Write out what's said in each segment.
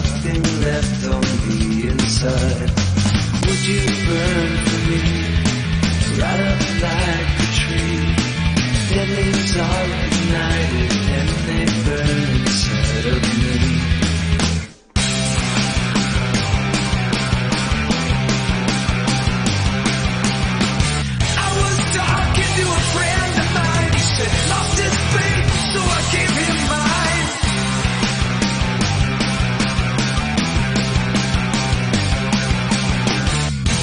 nothing left on the inside. Would you burn for me, right up like a tree? Dead leaves are ignited and they burn inside of me. I was talking to a friend of mine. He said he lost his faith, so I gave him mine.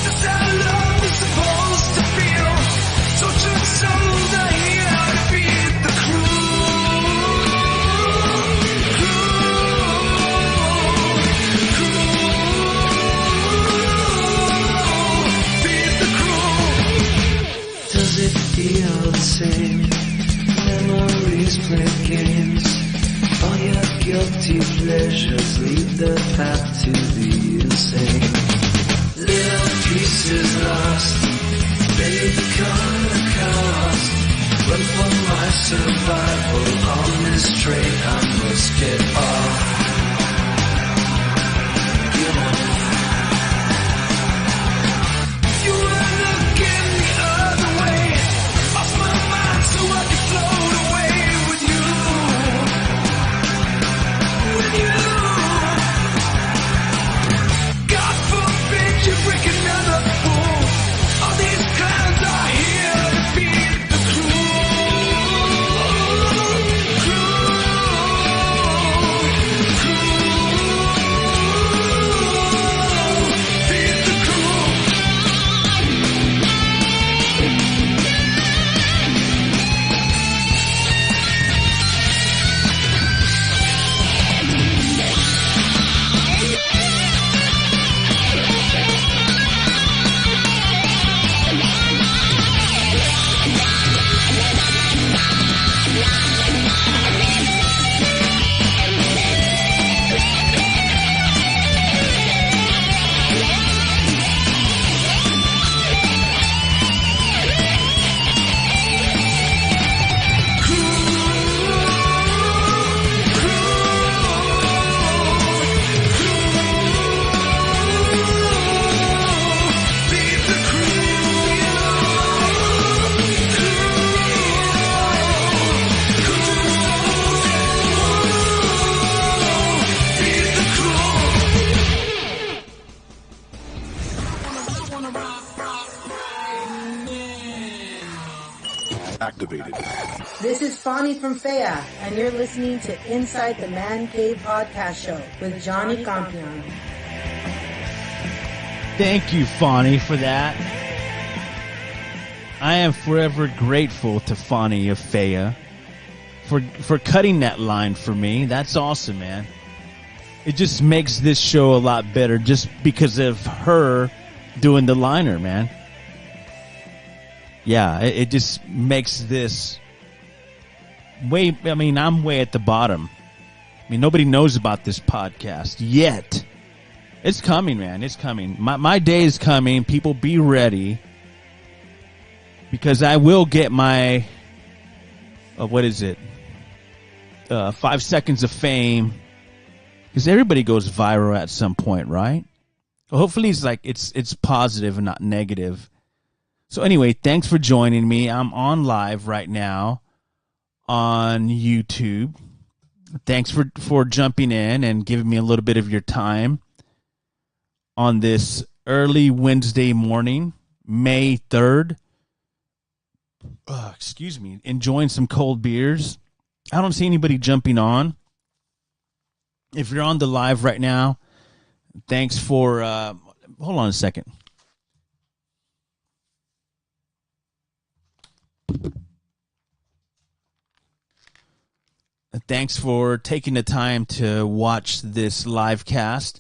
That's how love is supposed to feel. So just souls are here to feed the feed the crew. Does it feel the same? Memories play games. All your guilty pleasures lead the path to the insane. Little pieces lost, they become the cost. But for my survival on this train, I must get off. Get off. You were looking the other way, off my mind so I could float away with you. With you. God forbid you break another fool. All these clowns are here to feed the feed the Activated. This is Fani from Faya, and you're listening to Inside the Man Cave podcast show with Johnny COMPIAN. Thank you, Fani, for that. I am forever grateful to Fani of Faya for cutting that line for me. That's awesome, man. It just makes this show a lot better just because of her doing the liner, man. Yeah, it just makes this way. I mean, I'm way at the bottom. I mean, nobody knows about this podcast yet. It's coming, man. It's coming. My day is coming. People be ready. Because I will get my, what is it? 5 seconds of fame. Because everybody goes viral at some point, right? Well, hopefully it's positive and not negative. So anyway, thanks for joining me. I'm on live right now on YouTube. Thanks for jumping in and giving me a little bit of your time on this early Wednesday morning, May 3rd. Excuse me. Enjoying some cold beers. I don't see anybody jumping on. If you're on the live right now, thanks for... hold on a second. Thanks for taking the time to watch this live cast.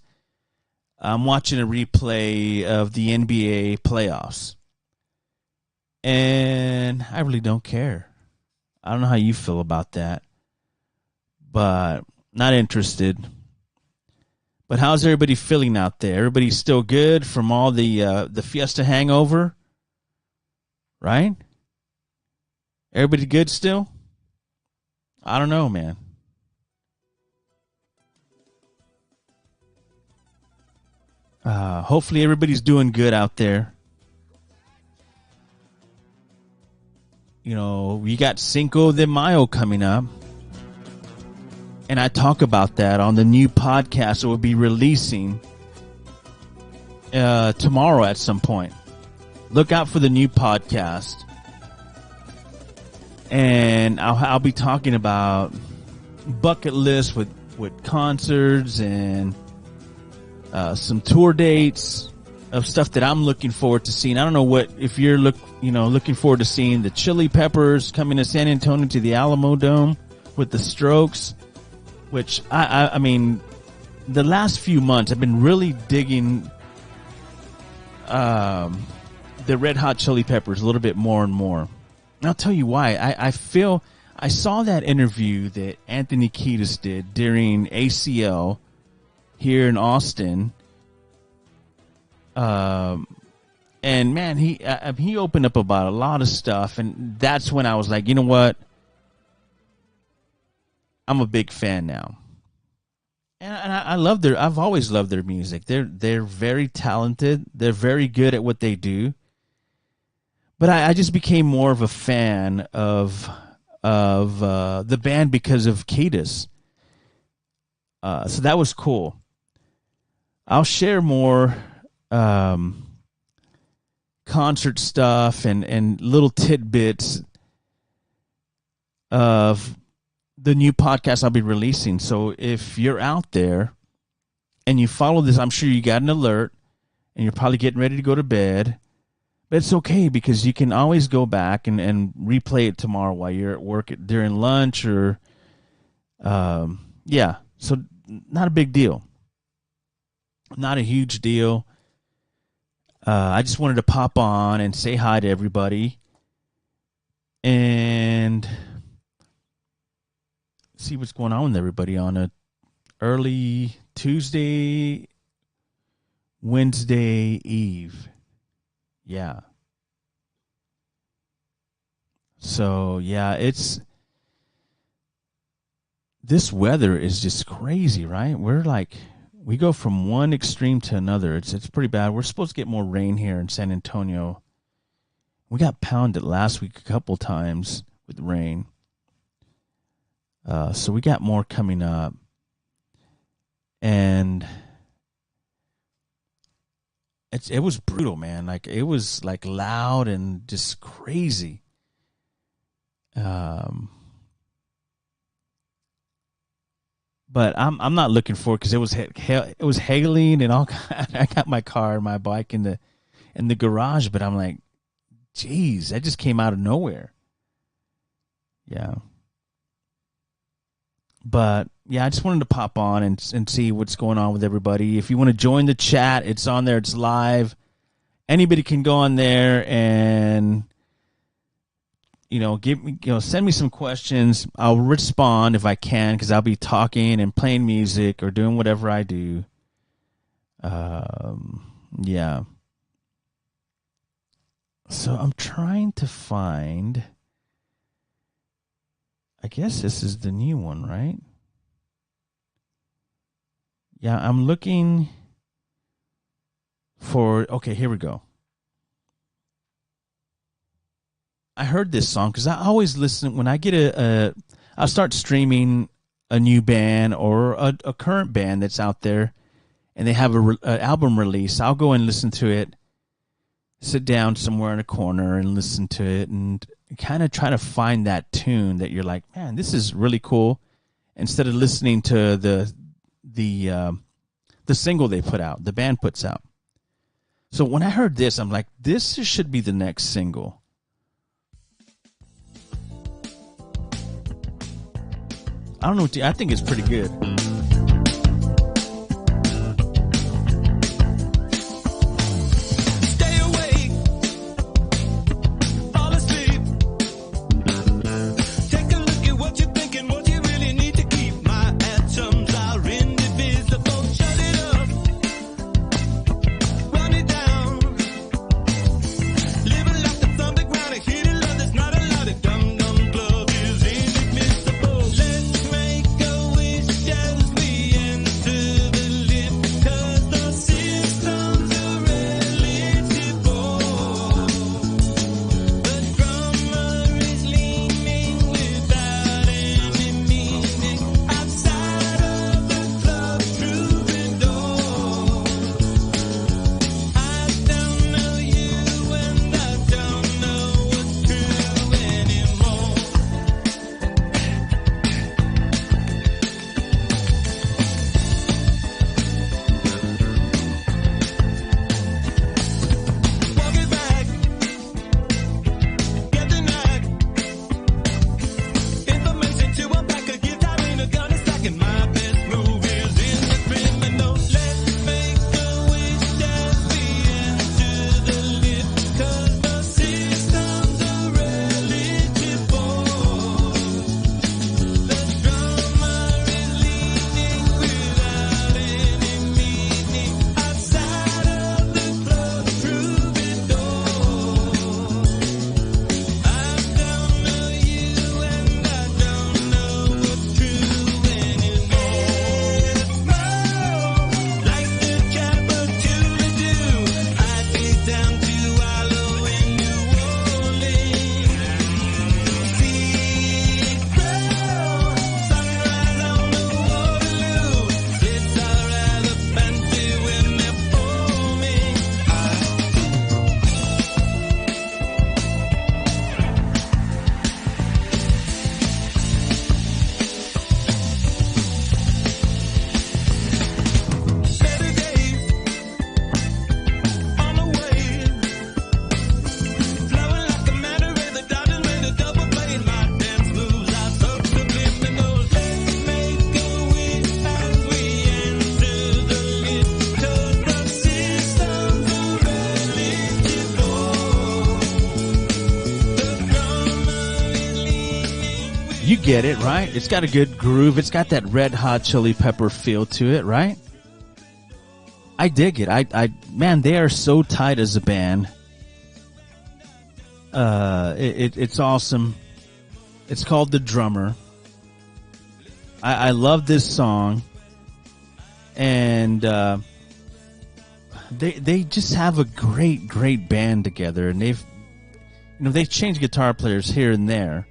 I'm watching a replay of the NBA playoffs. And I really don't care. I don't know how you feel about that. But not interested. But how's everybody feeling out there? Everybody still good from all the Fiesta hangover? Right? Everybody good still? I don't know, man. Hopefully everybody's doing good out there. You know, we got Cinco de Mayo coming up. And I talk about that on the new podcast that we'll be releasing tomorrow at some point. Look out for the new podcast. And I'll be talking about bucket lists with concerts and some tour dates of stuff that I'm looking forward to seeing. I don't know what if you're looking forward to seeing the Chili Peppers coming to San Antonio to the Alamo Dome with the Strokes, which I mean, the last few months I've been really digging the Red Hot Chili Peppers a little bit more and more. And I'll tell you why. I feel I saw that interview that Anthony Kiedis did during ACL here in Austin. And man, he opened up about a lot of stuff, and that's when I was like, you know what? I'm a big fan now. And I love I've always loved their music. They're very talented. They're very good at what they do. But I just became more of a fan of the band because of Kiedis. So that was cool. I'll share more concert stuff and little tidbits of the new podcast I'll be releasing. So if you're out there and you follow this, I'm sure you got an alert and you're probably getting ready to go to bed. But it's okay because you can always go back and replay it tomorrow while you're at work during lunch or, yeah. So not a big deal. Not a huge deal. I just wanted to pop on and say hi to everybody and see what's going on with everybody on a early Tuesday, Wednesday Eve. Yeah. So, yeah, this weather is just crazy, right? We go from one extreme to another. It's pretty bad. We're supposed to get more rain here in San Antonio. We got pounded last week a couple times with rain. So we got more coming up. And it was brutal, man. Like it was like loud and just crazy. But I'm not looking for it because it was hailing and all. I got my car and my bike in the garage, but I'm like, geez, that just came out of nowhere. Yeah. But yeah, I just wanted to pop on and see what's going on with everybody. If you want to join the chat, it's on there. It's live. Anybody can go on there and send me some questions. I'll respond if I can because I'll be talking and playing music or doing whatever I do. Yeah. So I'm trying to find. I guess this is the new one, right? Yeah, I'm looking for. Okay, here we go. I heard this song because I always listen when I get I'll start streaming a new band or a current band that's out there, and they have an album release. I'll go and listen to it, sit down somewhere in a corner and listen to it, and kind of try to find that tune that you're like, man, this is really cool. Instead of listening to the single they put out, the band puts out. So when I heard this, I'm like, this should be the next single. I don't know. I think it's pretty good. Stay awake, fall asleep. Take a look at what you're thinking, what you really need to keep. My atoms are indivisible. Shut it up, run it down. Live a life that's underground, a hidden love that's not allowed. A dum-dum glove is indivisible. Let's make a wish and you get it, right? It's got a good groove. It's got that Red Hot Chili Pepper feel to it, right? I dig it. Man, they are so tight as a band. It's awesome. It's called The Drummer. I love this song, and they just have a great band together, and they've changed guitar players here and there,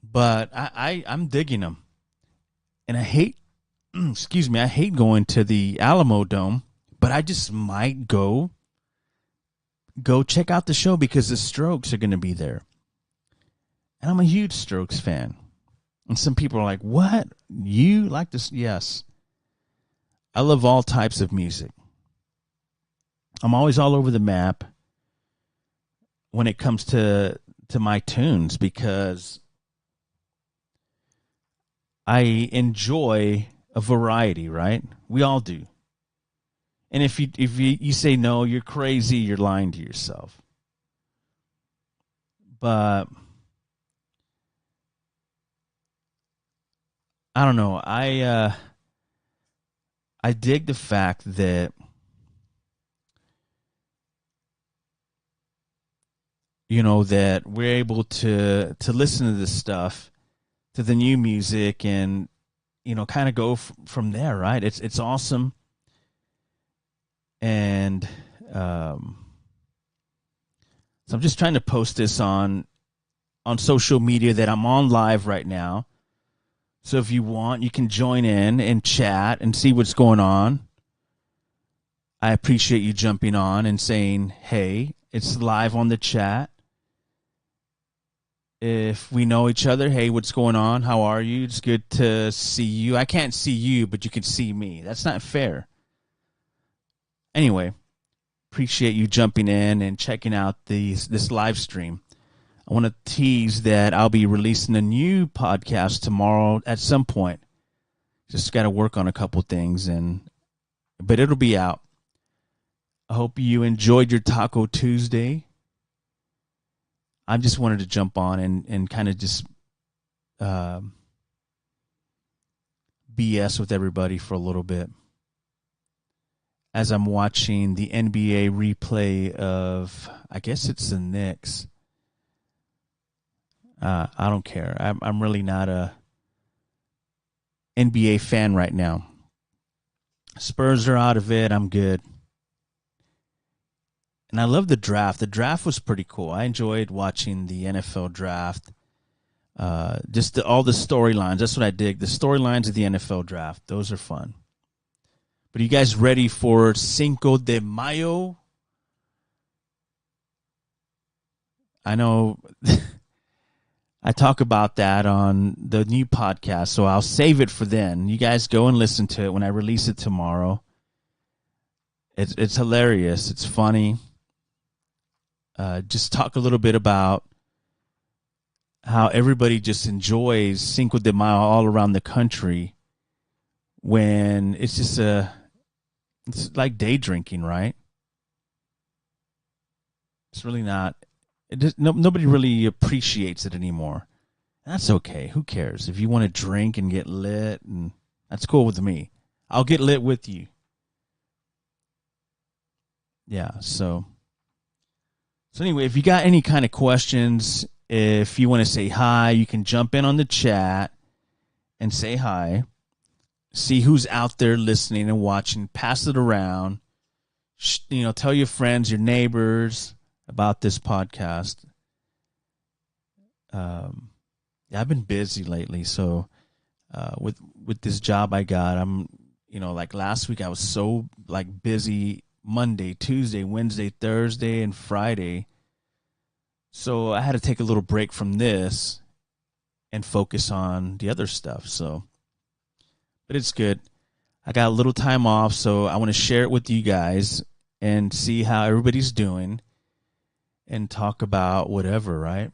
but I'm digging them, and I hate going to the Alamo Dome, but I just might go check out the show because the Strokes are going to be there, and I'm a huge Strokes fan. And some people are like, what? You like this? Yes. I love all types of music. I'm always all over the map when it comes to my tunes because I enjoy a variety, right? We all do. And if you say no, you're crazy, you're lying to yourself. But I don't know. I dig the fact that that we're able to listen to this stuff, to the new music, and kind of go from there, right? It's awesome, and so I'm just trying to post this on social media that I'm on live right now. So if you want, you can join in and chat and see what's going on. I appreciate you jumping on and saying, hey, it's live on the chat. If we know each other, hey, what's going on? How are you? It's good to see you. I can't see you, but you can see me. That's not fair. Anyway, appreciate you jumping in and checking out this live stream. I want to tease that I'll be releasing a new podcast tomorrow at some point. Just got to work on a couple things, but it'll be out. I hope you enjoyed your Taco Tuesday. I just wanted to jump on and kind of just BS with everybody for a little bit as I'm watching the NBA replay of, I guess it's the Knicks. I don't care. I'm really not a NBA fan right now. Spurs are out of it. I'm good. And I love the draft. The draft was pretty cool. I enjoyed watching the NFL draft. Just all the storylines. That's what I dig. The storylines of the NFL draft. Those are fun. But are you guys ready for Cinco de Mayo? I know I talk about that on the new podcast, so I'll save it for then. You guys go and listen to it when I release it tomorrow. It's hilarious. It's funny. Just talk a little bit about how everybody just enjoys Cinco de Mayo all around the country when it's just it's like day drinking, right? It's really not. Nobody really appreciates it anymore. That's okay. Who cares? If you want to drink and get lit, and that's cool with me. I'll get lit with you. Yeah, so anyway, if you got any kind of questions, if you want to say hi, you can jump in on the chat and say hi. See who's out there listening and watching. Pass it around. Tell your friends, your neighbors about this podcast. I've been busy lately, so with this job I got, I'm like last week I was so like busy Monday, Tuesday, Wednesday, Thursday, and Friday. So I had to take a little break from this and focus on the other stuff. But it's good. I got a little time off, so I want to share it with you guys and see how everybody's doing and talk about whatever, right?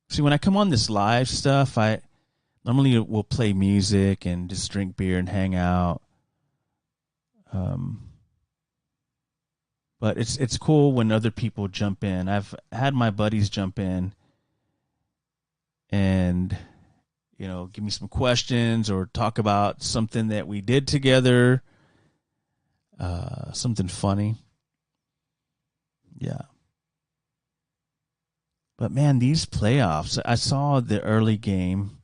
See, when I come on this live stuff, I normally will play music and just drink beer and hang out. But it's cool when other people jump in. I've had my buddies jump in and, give me some questions or talk about something that we did together, something funny. Yeah. But, man, these playoffs, I saw the early game.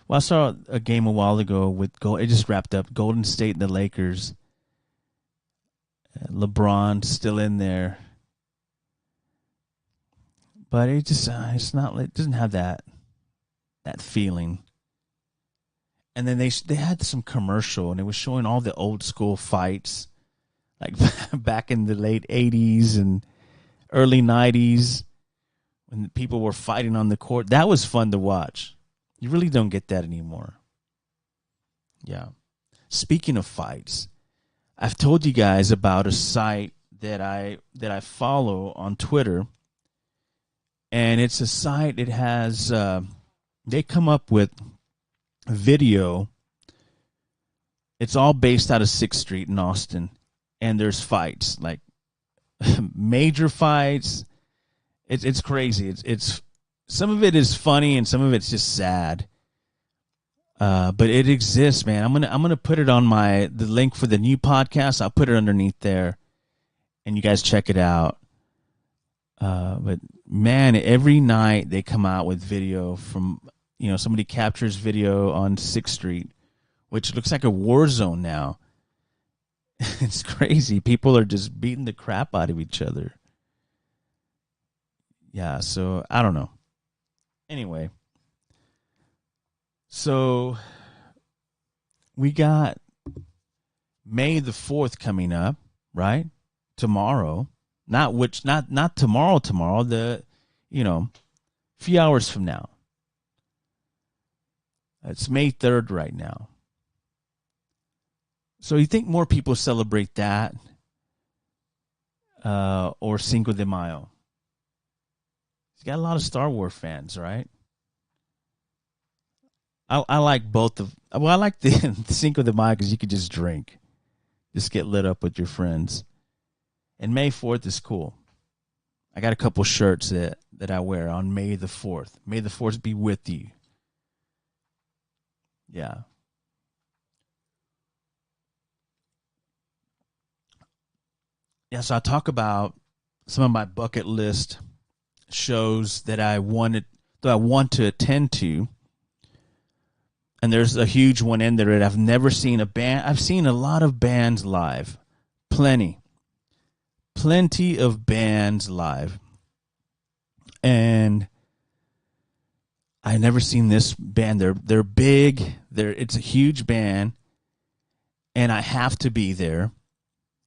Well, I saw a game a while ago with it just wrapped up. Golden State and the Lakers. LeBron still in there. But it just it doesn't have that feeling. And then they had some commercial, and it was showing all the old school fights, like back in the late 80s and early 90s when people were fighting on the court. That was fun to watch. You really don't get that anymore. Yeah. Speaking of fights, I've told you guys about a site that I follow on Twitter. And it's a site, it has, they come up with video. It's all based out of 6th Street in Austin. And there's fights, like major fights. It's crazy. It's some of it is funny and some of it's just sad. But it exists, man. I'm gonna put it on the link for the new podcast. I'll put it underneath there, and you guys check it out. But man, every night they come out with video from, somebody captures video on 6th Street, which looks like a war zone now. It's crazy. People are just beating the crap out of each other. Yeah, so I don't know. Anyway, so we got May the 4th coming up, right? Tomorrow. Not tomorrow, the, few hours from now. It's May 3rd right now. So you think more people celebrate that or Cinco de Mayo? He's got a lot of Star Wars fans, right? I like both of. Well, I like the Cinco de Mayo because you could just drink, just get lit up with your friends. And May 4th is cool. I got a couple shirts that I wear on May the 4th. May the 4th be with you. Yeah. Yeah, so I talk about some of my bucket list shows that I want to attend to. And there's a huge one in there that I've never seen a band. I've seen a lot of bands live. Plenty of bands live. And I never seen this band. They're big. It's a huge band. And I have to be there.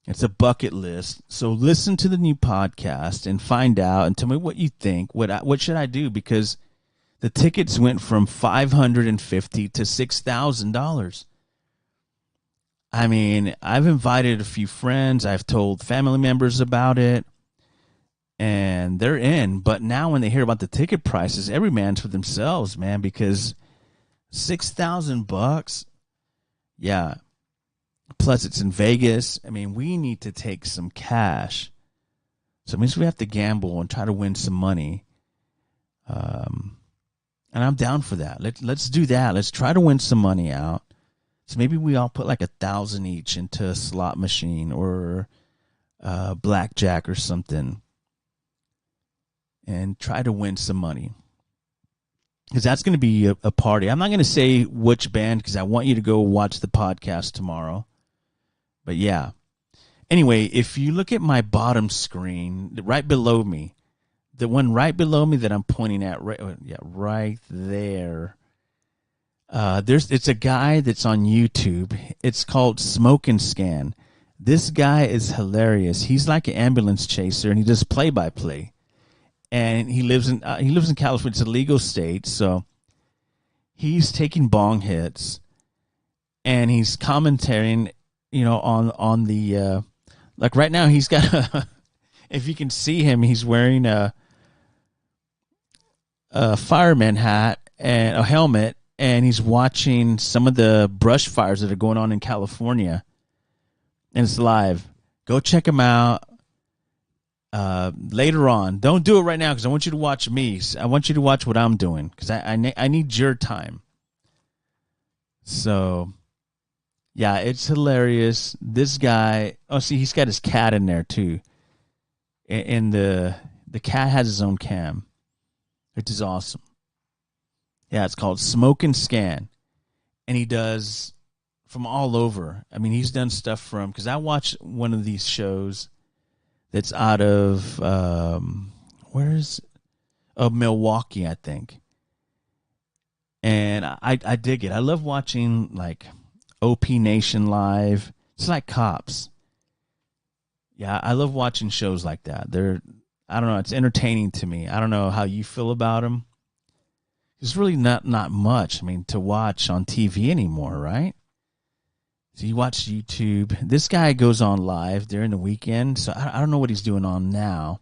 It's a bucket list. So listen to the new podcast and find out and tell me what you think. What should I do? Because the tickets went from $550 to $6,000. I mean, I've invited a few friends. I've told family members about it, and they're in. But now when they hear about the ticket prices, every man's for themselves, man, because $6,000, yeah. Plus, it's in Vegas. I mean, we need to take some cash. So it means we have to gamble and try to win some money. And I'm down for that. Let's do that. Let's try to win some money out. So maybe we all put like $1,000 each into a slot machine or blackjack or something, and try to win some money. Because that's going to be a party. I'm not going to say which band because I want you to go watch the podcast tomorrow. But yeah. Anyway, if you look at my bottom screen, right below me, the one right below me that I'm pointing at, right there. It's a guy that's on YouTube. It's called Smoke and Scan. This guy is hilarious. He's like an ambulance chaser, and he does play-by-play. And he lives in California. It's a legal state, so he's taking bong hits, and he's commentating, on the like right now he's got if you can see him, he's wearing a fireman hat and a helmet, and he's watching some of the brush fires that are going on in California, and it's live. Go check him out. later on. Don't do it right now because I want you to watch me. I want you to watch what I'm doing because I need your time. So, yeah, it's hilarious. This guy, see, he's got his cat in there too. And the cat has his own cam, which is awesome. Yeah, it's called Smoke and Scan. And he does from all over. I mean, he's done stuff from, because I watched one of these shows that's out of, Milwaukee, I think. And I dig it. I love watching, like, OP Nation Live. It's like Cops. Yeah, I love watching shows like that. I don't know, it's entertaining to me. I don't know how you feel about them. There's really not much, I mean, to watch on TV anymore, right? So you watch YouTube. This guy goes on live during the weekend, so I don't know what he's doing on now,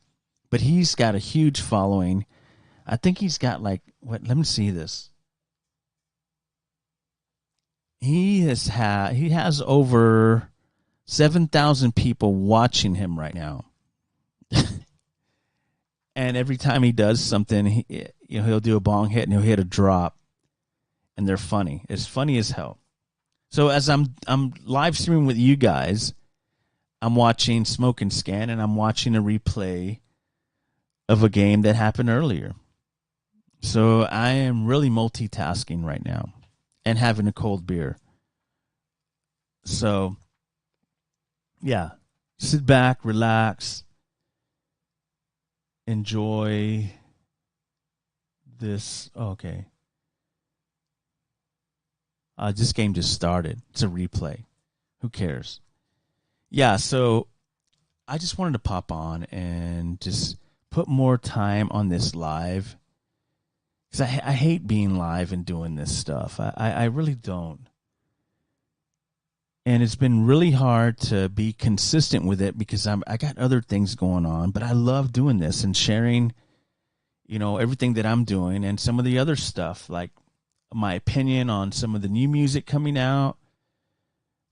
but he's got a huge following. I think he's got like, let me see this. He has over 7,000 people watching him right now. And every time he does something, he'll do a bong hit and he'll hit a drop, and they're funny. It's funny as hell. So as I'm live streaming with you guys, I'm watching Smoke and Scan, and I'm watching a replay of a game that happened earlier. So I am really multitasking right now and having a cold beer. So, yeah, sit back, relax, enjoy this. Okay. This game just started. It's a replay. Who cares? Yeah, so I just wanted to pop on and just put more time on this live. Because I hate being live and doing this stuff. I really don't. And it's been really hard to be consistent with it because I got other things going on. But I love doing this and sharing, everything that I'm doing and some of the other stuff, like my opinion on some of the new music coming out.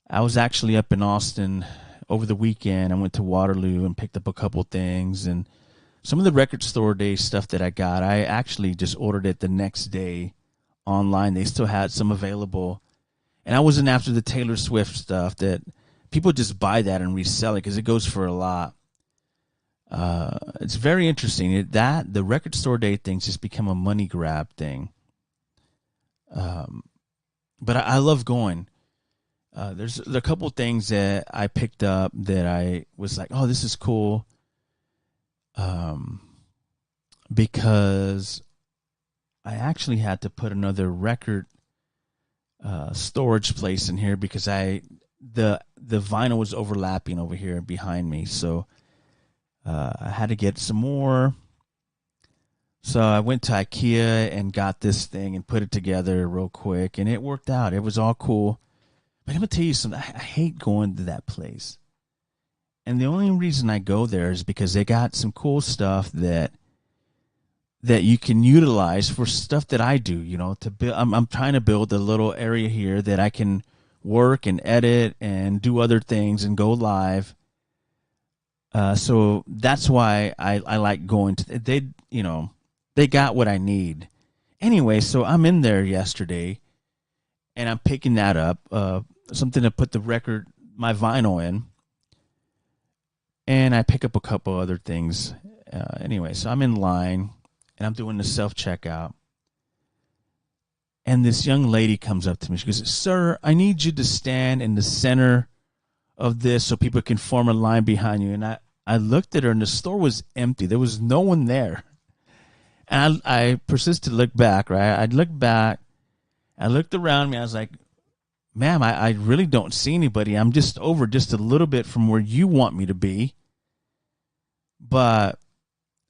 I was actually up in Austin over the weekend. I went to Waterloo and picked up a couple things, and some of the record store day stuff that I got, I actually just ordered it the next day online. They still had some available, and I wasn't after the Taylor Swift stuff that people just buy that and resell it because it goes for a lot. It's very interesting that the record store day things just become a money grab thing. But I love going. There's a couple things that I picked up that I was like, oh, this is cool. Because I actually had to put another record storage place in here because the vinyl was overlapping over here behind me. So I had to get some more. So I went to IKEA and got this thing and put it together real quick, and it worked out. It was all cool. But I'm going to tell you something. I hate going to that place. And the only reason I go there is because they got some cool stuff that you can utilize for stuff that I do, to build. I'm trying to build a little area here that I can work and edit and do other things and go live. So that's why I like going to, they got what I need. Anyway, so I'm in there yesterday, and I'm picking that up, something to put my vinyl in. And I pick up a couple other things. Anyway, so I'm in line, and I'm doing the self-checkout. And this young lady comes up to me. She goes, "Sir, I need you to stand in the center of this so people can form a line behind you." And I looked at her, and the store was empty. There was no one there. And I persisted to look back, right? I looked back. I looked around me. I was like, "Ma'am, I really don't see anybody. I'm just over just a little bit from where you want me to be. But,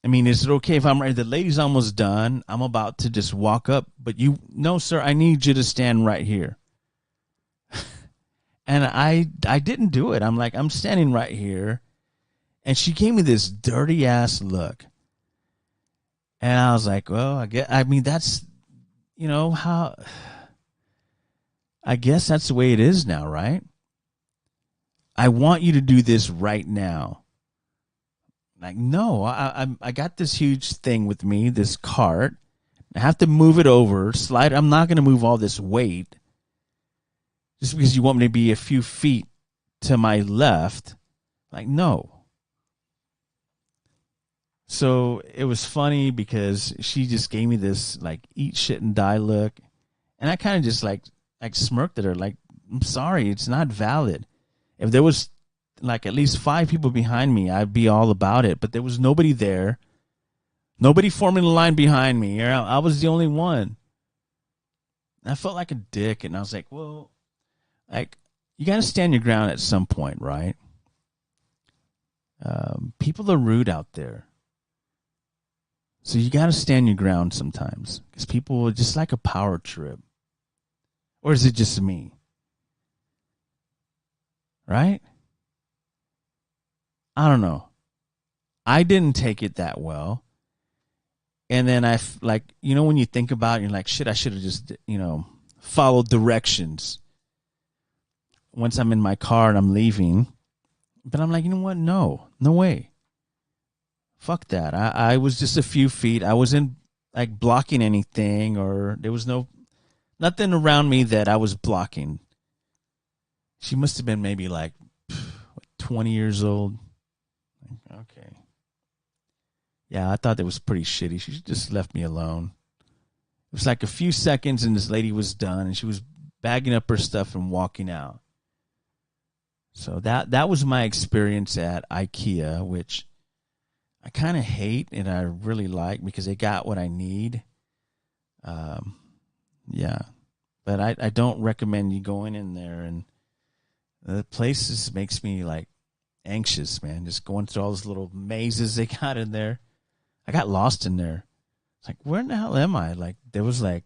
I mean, is it okay if I'm right? The lady's almost done. I'm about to just walk up. But no, sir, I need you to stand right here." And I didn't do it. I'm like, I'm standing right here. And she gave me this dirty-ass look. And I was like, well, that's, how, I guess that's the way it is now, right? I want you to do this right now. Like, no, I got this huge thing with me, this cart. I have to move it over, slide. I'm not going to move all this weight just because you want me to be a few feet to my left. Like, no. So it was funny because she just gave me this like eat shit and die look. And I kind of just like smirked at her. Like, I'm sorry, it's not valid. If there was like at least 5 people behind me, I'd be all about it. But there was nobody there. Nobody forming the line behind me. I was the only one. I felt like a dick. And I was like, well, like, you got to stand your ground at some point, right? People are rude out there. So you got to stand your ground sometimes. Because people are just like a power trip. Or is it just me? Right? I don't know. I didn't take it that well. And then when you think about it, you're like, shit, I should have just, followed directions once I'm in my car and I'm leaving. But I'm like, you know what? No way. Fuck that. I was just a few feet. I wasn't like blocking anything, or there was nothing around me that I was blocking. She must have been maybe like 20 years old. Okay. Yeah, I thought that was pretty shitty. She just left me alone. It was like a few seconds and this lady was done and she was bagging up her stuff and walking out. So that was my experience at IKEA, which I kind of hate and I really like because they got what I need. Yeah. But I don't recommend you going in there, and the place just makes me like anxious, man. Just going through all those little mazes they got in there. I got lost in there. It's like, where in the hell am I? Like, there was like,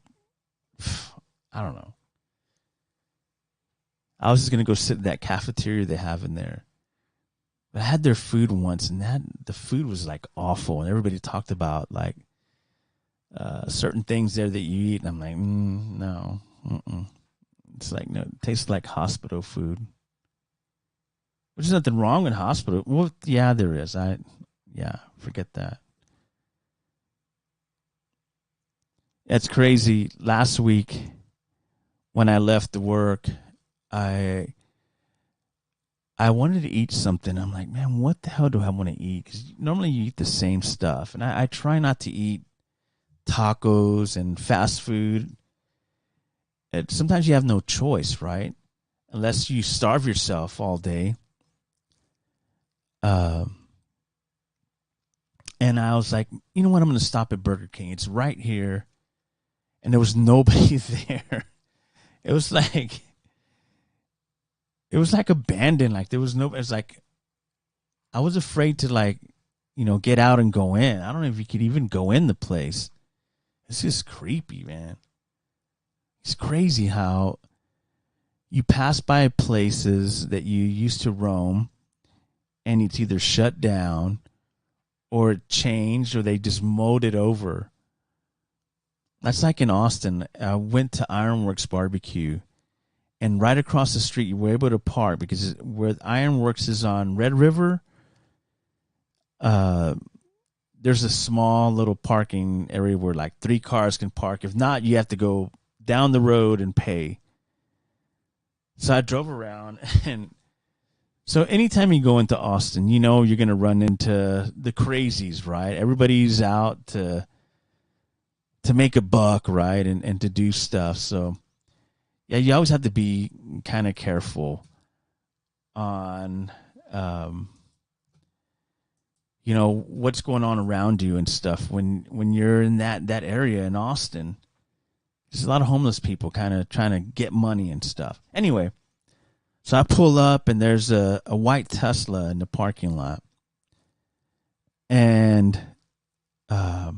I don't know. I was just going to go sit in that cafeteria they have in there. But I had their food once, and the food was like awful. And everybody talked about like certain things there that you eat. And I'm like, no. Mm-mm. It's like, no, it tastes like hospital food. Which is nothing wrong with hospital. Well, yeah, there is. Forget that. It's crazy. Last week, when I left the work, I wanted to eat something. I'm like, man, what the hell do I want to eat? Because normally you eat the same stuff. And I try not to eat tacos and fast food. Sometimes you have no choice, right? Unless you starve yourself all day. And I was like, you know what? I'm going to stop at Burger King. It's right here. And there was nobody there. It was like abandoned. Like there was no, it was like, I was afraid to like, get out and go in. I don't know if you could even go in the place. It's just creepy, man. It's crazy how you pass by places that you used to roam and it's either shut down or it changed or they just mowed it over. That's like in Austin. I went to Ironworks Barbecue, and right across the street you were able to park because where Ironworks is on Red River, there's a small little parking area where like 3 cars can park. If not, you have to go down the road and pay. So I drove around, and so anytime you go into Austin, you're going to run into the crazies, right? Everybody's out to make a buck, right, and to do stuff. So, yeah, you always have to be kind of careful on, what's going on around you and stuff when you're in that area in Austin. There's a lot of homeless people kind of trying to get money and stuff. Anyway, so I pull up, and there's a white Tesla in the parking lot. And so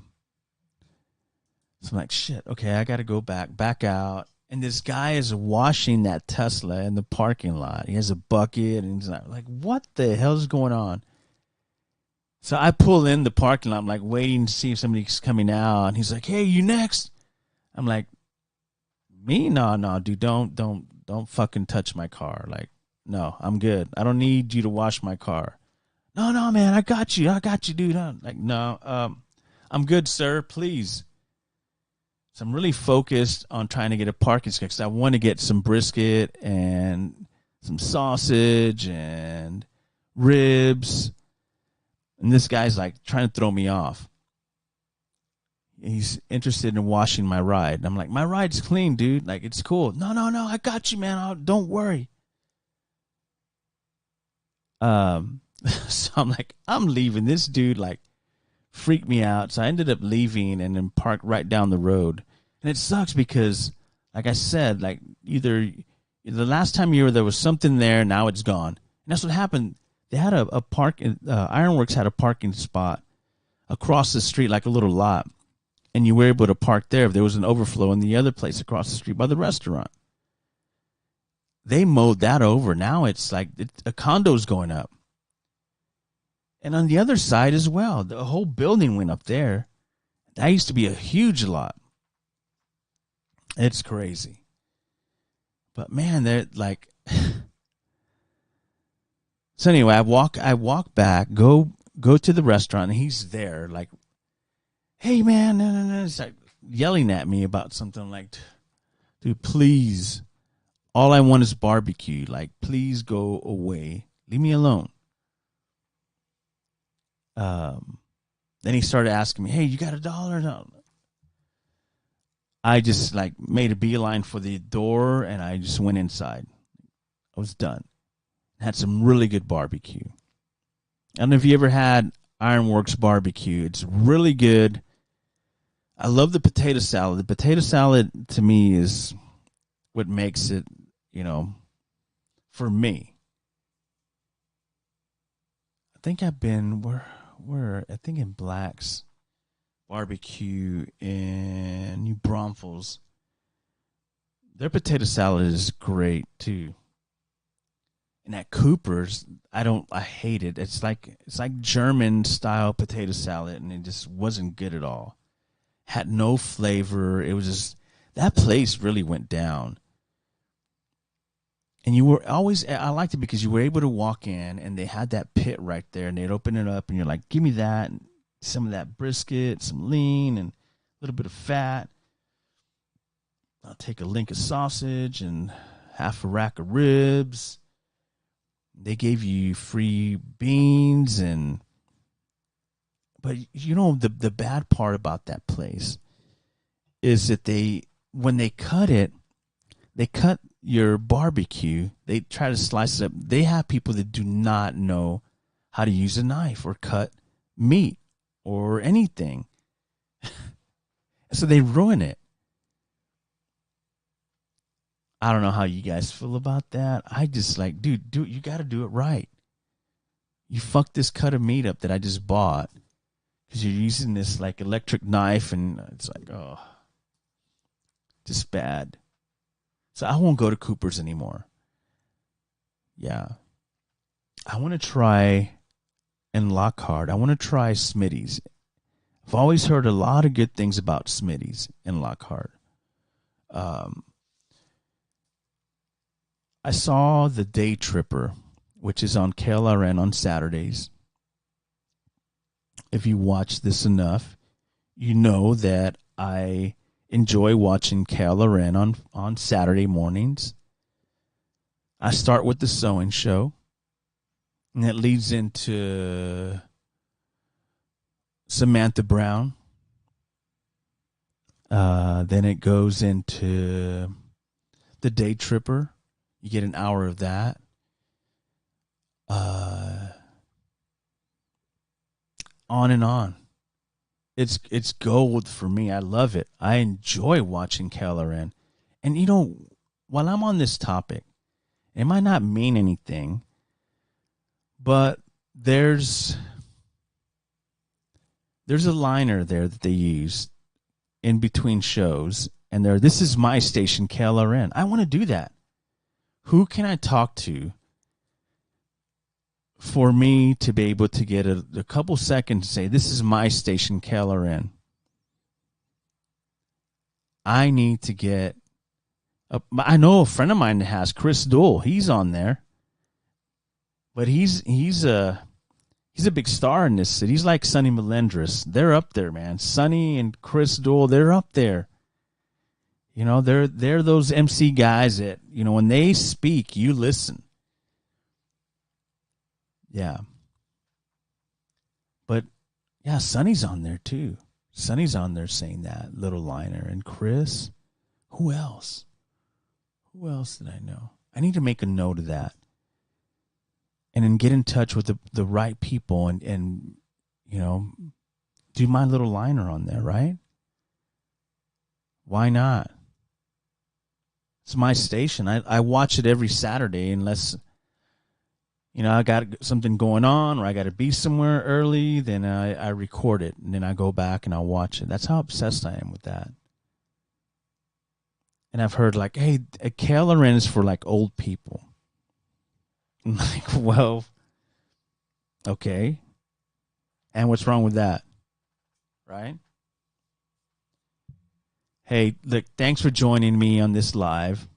I'm like, shit, okay, I got to go back out. And this guy is washing that Tesla in the parking lot. He has a bucket, and he's like, what the hell is going on? So I pull in the parking lot. I'm like waiting to see if somebody's coming out. And he's like, hey, you next? I'm like, me? No, dude, don't fucking touch my car. Like, no, I'm good. I don't need you to wash my car. No, man, I got you, dude. I'm like, no, I'm good, sir. Please. So I'm really focused on trying to get a parking spot because I want to get some brisket and some sausage and ribs. And this guy's like trying to throw me off. He's interested in washing my ride. And I'm like, my ride's clean, dude. Like, it's cool. No, I got you, man. Don't worry. So I'm like, I'm leaving. This dude like freaked me out. So I ended up leaving and then parked right down the road. And it sucks because, like I said, like either the last time you were there was something there, now it's gone. And that's what happened. They had a Ironworks had a parking spot across the street, like a little lot. And you were able to park there if there was an overflow in the other place across the street by the restaurant. They mowed that over. Now it's like a condo's going up. And on the other side as well, the whole building went up there. That used to be a huge lot. It's crazy. But man, they're like... So anyway, I walk back, go to the restaurant, and he's there like, hey man, no. It's like yelling at me about something like, dude, please. All I want is barbecue. Like, please go away. Leave me alone. Then he started asking me, hey, you got $1? No. I just like made a beeline for the door and I just went inside. I was done. Had some really good barbecue. I don't know if you ever had Ironworks barbecue. It's really good. I love the potato salad. The potato salad to me is what makes it, for me. I think I've been I think in Black's Barbecue in New Braunfels. Their potato salad is great too. And at Cooper's, I hate it. It's like German style potato salad, and it just wasn't good at all. Had no flavor. It was just, that place really went down. And you were always, I liked it because you were able to walk in and they had that pit right there and they'd open it up and you're like, give me that, and some of that brisket, some lean and a little bit of fat. I'll take a link of sausage and half a rack of ribs. They gave you free beans but the bad part about that place is that when they cut your barbecue, they try to slice it up. They have people that do not know how to use a knife or cut meat or anything. So they ruin it. I don't know how you guys feel about that. I just like, dude, you got to do it right. You fucked this cut of meat up that I just bought because you're using this like electric knife, and it's like, oh, just bad. So I won't go to Cooper's anymore. Yeah. I want to try in Lockhart. I want to try Smitty's. I've always heard a lot of good things about Smitty's in Lockhart. I saw the Day Tripper, which is on KLRN on Saturdays. If you watch this enough, you know that I enjoy watching KLRN on Saturday mornings. I start with the sewing show, and it leads into Samantha Brown. Then it goes into the Day Tripper. You get an hour of that. On and on. It's gold for me. I love it. I enjoy watching KLRN. And while I'm on this topic, it might not mean anything, but there's a liner there that they use in between shows, and this is my station, KLRN. I want to do that. Who can I talk to for me to be able to get a couple seconds to say, this is my station, KLRN? I need to get I know a friend of mine that has Chris Duell. He's on there. But he's He's a big star in this city. He's like Sonny Melendres. They're up there, man. Sonny and Chris Duell, they're up there. You know, they're those MC guys that, you know, when they speak, you listen. Yeah. But, yeah, Sonny's on there, too. Sonny's on there saying that little liner. And Chris, who else? Who else did I know? I need to make a note of that. And then get in touch with the right people and, you know, do my little liner on there, right? Why not? It's my station. I watch it every Saturday unless, you know, I got something going on or I got to be somewhere early, then I record it and then I go back and I'll watch it. That's how obsessed I am with that. And I've heard like, hey, KLRN is for like old people. I'm like, well, okay. And what's wrong with that? Right? Hey, look, thanks for joining me on this live.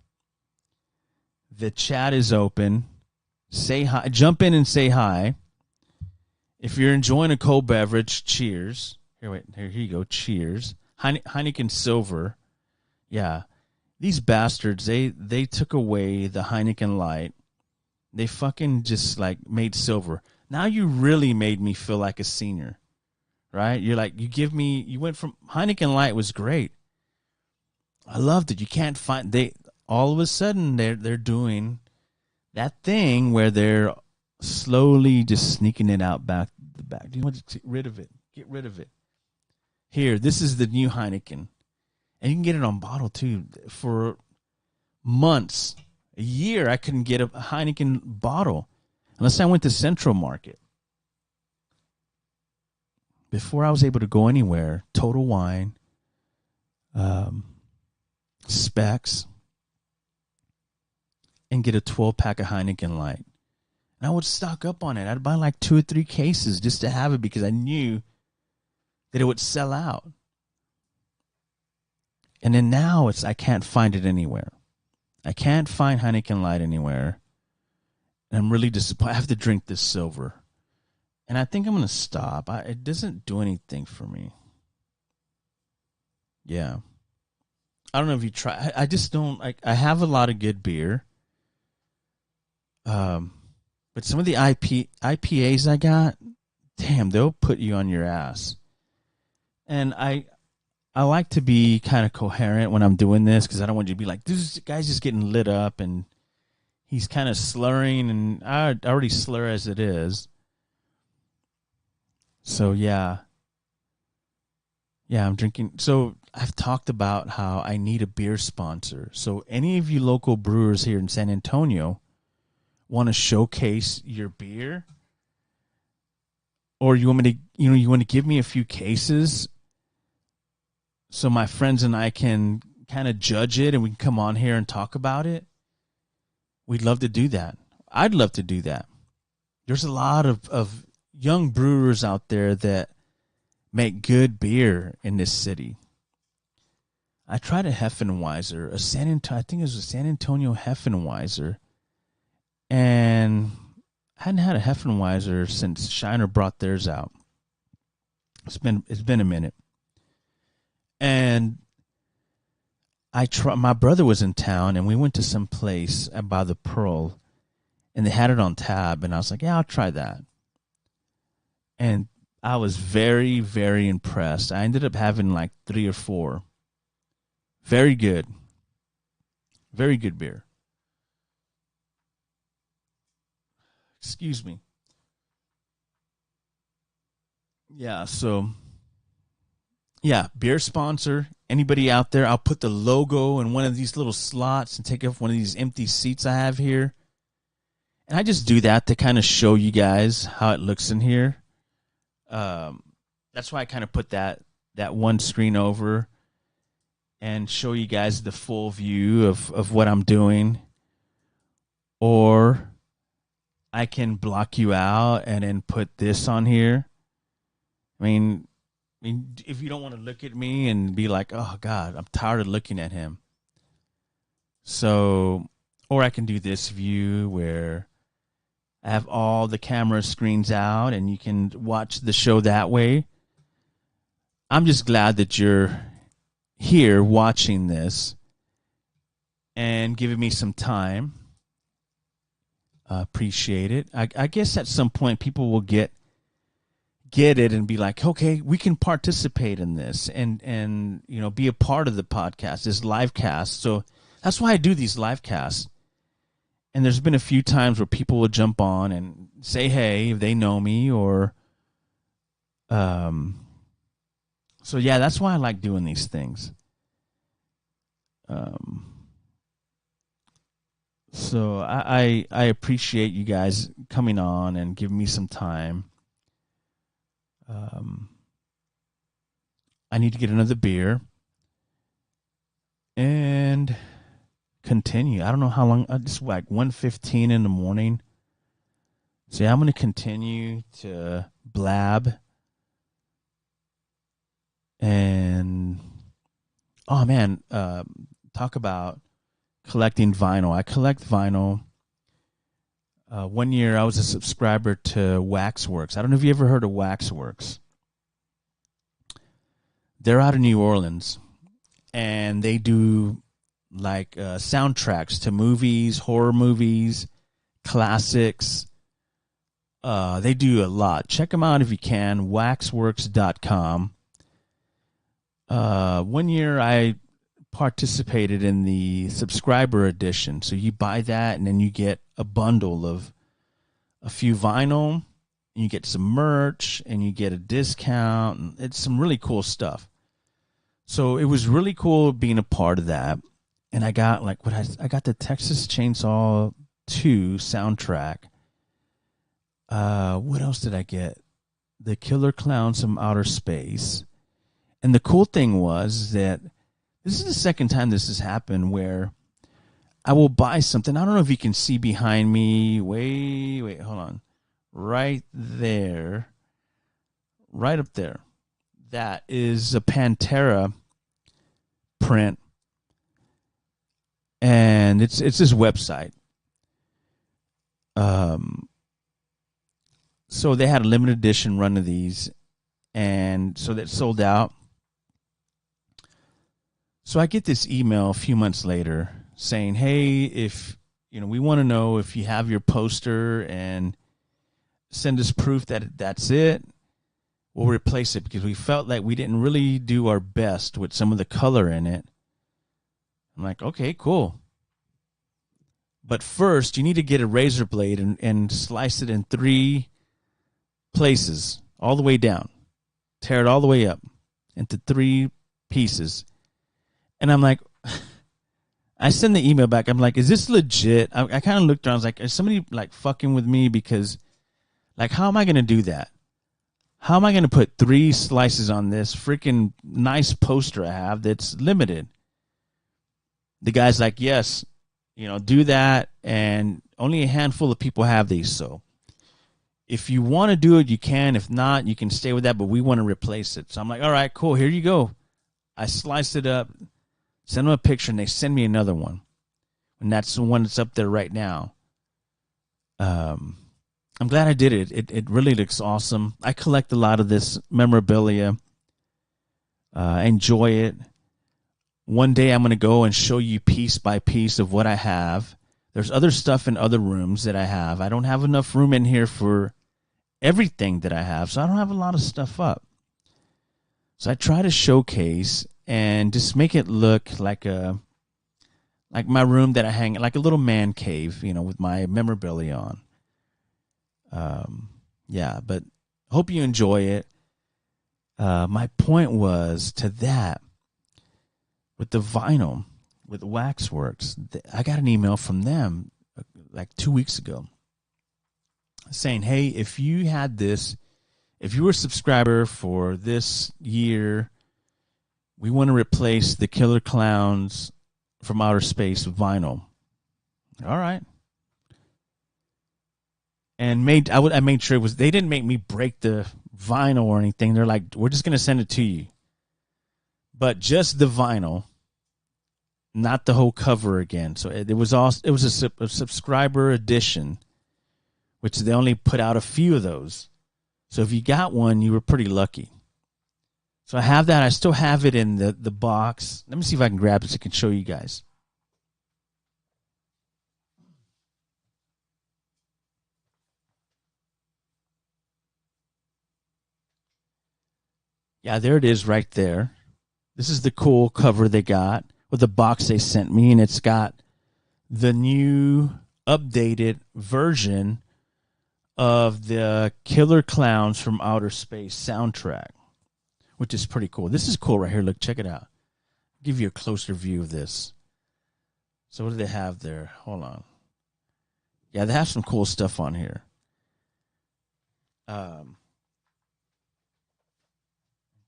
The chat is open. Say hi. Jump in and say hi. If you're enjoying a cold beverage, cheers. Here you go. Cheers. Heineken Silver. Yeah. These bastards, they took away the Heineken Light. They fucking just like made silver. Now you really made me feel like a senior, right? You're like, you went from Heineken Light was great. I loved it. You can't find, all of a sudden they're doing that thing where they're slowly just sneaking it out back the back. Do you want to get rid of it? Get rid of it. Here, this is the new Heineken. And you can get it on bottle too. For months, a year, I couldn't get a Heineken bottle unless I went to Central Market. Before I was able to go anywhere, Total Wine, Specs, and get a 12-pack of Heineken Light. And I would stock up on it. I'd buy like 2 or 3 cases just to have it because I knew that it would sell out. And then now I can't find it anywhere. I can't find Heineken Light anywhere. And I'm really disappointed. I have to drink this silver. And I think I'm going to stop. It doesn't do anything for me. Yeah. I don't know if you try. I just don't. I have a lot of good beer. But some of the IPAs I got, damn, they'll put you on your ass. And I like to be kind of coherent when I'm doing this because I don't want you to be like, this guy's just getting lit up and he's kind of slurring, and I already slur as it is. So, yeah. Yeah, I'm drinking. So, I've talked about how I need a beer sponsor. So, any of you local brewers here in San Antonio want to showcase your beer, or you want me to, you want to give me a few cases so my friends and I can kind of judge it and we can come on here and talk about it, we'd love to do that. I'd love to do that. There's a lot of young brewers out there that make good beer in this city. I tried a Heffenweiser, I think it was a San Antonio Heffenweiser, and I hadn't had a Heffenweiser since Shiner brought theirs out. It's been a minute. And my brother was in town, and we went to some place by the Pearl, and they had it on tab, and I was like, yeah, I'll try that. And I was very, very impressed. I ended up having like 3 or 4. Very good. Very good beer. Excuse me. Yeah, so, yeah, beer sponsor. Anybody out there, I'll put the logo in one of these little slots and take off one of these empty seats I have here. And I just do that to kind of show you guys how it looks in here. That's why I kind of put that one screen over and show you guys the full view of what I'm doing. Or I can block you out and then put this on here. I mean, if you don't want to look at me and be like, oh, God, I'm tired of looking at him. So, or I can do this view where I have all the camera screens out, and you can watch the show that way. I'm just glad that you're here watching this and giving me some time. Appreciate it. I guess at some point people will get it and be like, okay, we can participate in this and be a part of the podcast, this live cast. So that's why I do these live casts. And there's been a few times where people will jump on and say, hey, if they know me, or so yeah, that's why I like doing these things. So I appreciate you guys coming on and giving me some time. I need to get another beer and continue. I don't know how long. It's like 1:15 in the morning. So yeah, I'm going to continue to blab. And oh man, talk about collecting vinyl. I collect vinyl. 1 year I was a subscriber to Waxworks. I don't know if you ever heard of Waxworks. They're out of New Orleans, and they do like soundtracks to movies, horror movies, classics. They do a lot. Check them out if you can, waxworks.com. 1 year I participated in the subscriber edition. So you buy that, and then you get a bundle of a few vinyl, and you get some merch, and you get a discount, and it's some really cool stuff. So it was really cool being a part of that. And I got I got the Texas Chainsaw 2 soundtrack. What else did I get? The Killer Clowns from Outer Space. And the cool thing was that this is the second time this has happened where I will buy something. I don't know if you can see behind me. Wait, hold on. Right there. Right up there. That is a Pantera print. And it's this website. So they had a limited edition run of these, and so that sold out. So I get this email a few months later saying, hey, if we want to know if you have your poster and send us proof that that's it, we'll replace it, because we felt like we didn't really do our best with some of the color in it. I'm like, okay, cool. But first, you need to get a razor blade and slice it in 3 places, all the way down. Tear it all the way up into 3 pieces. And I'm like, I send the email back. I'm like, is this legit? I kind of looked around. I was like, is somebody like fucking with me? Because like, how am I going to do that? How am I going to put 3 slices on this freaking nice poster I have that's limited? The guy's like, yes, do that. And only a handful of people have these. So if you want to do it, you can. If not, you can stay with that. But we want to replace it. So I'm like, all right, cool. Here you go. I sliced it up. Send them a picture, and they send me another one. And that's the one that's up there right now. I'm glad I did it. It really looks awesome. I collect a lot of this memorabilia. I enjoy it. One day I'm going to go and show you piece by piece of what I have. There's other stuff in other rooms that I have. I don't have enough room in here for everything that I have, so I don't have a lot of stuff up. So I try to showcase and just make it look like my room that I hang, like a little man cave, with my memorabilia on. Yeah, but hope you enjoy it. My point was to that, with the vinyl, with Waxworks, I got an email from them like 2 weeks ago saying, hey, if you had this, if you were a subscriber for this year, we want to replace the Killer Clowns from Outer Space with vinyl. All right. And I made sure they didn't make me break the vinyl or anything. They're like, we're just going to send it to you. But just the vinyl, not the whole cover again. So it was a subscriber edition which they only put out a few of those. So if you got one, you were pretty lucky. So I have that. I still have it in the box. Let me see if I can grab it so I can show you guys. Yeah, there it is right there. This is the cool cover they got with the box they sent me, and it's got the new updated version of the Killer Clowns from Outer Space soundtrack, which is pretty cool. This is cool right here. Look, check it out. I'll give you a closer view of this. So what do they have there? Hold on. Yeah, they have some cool stuff on here.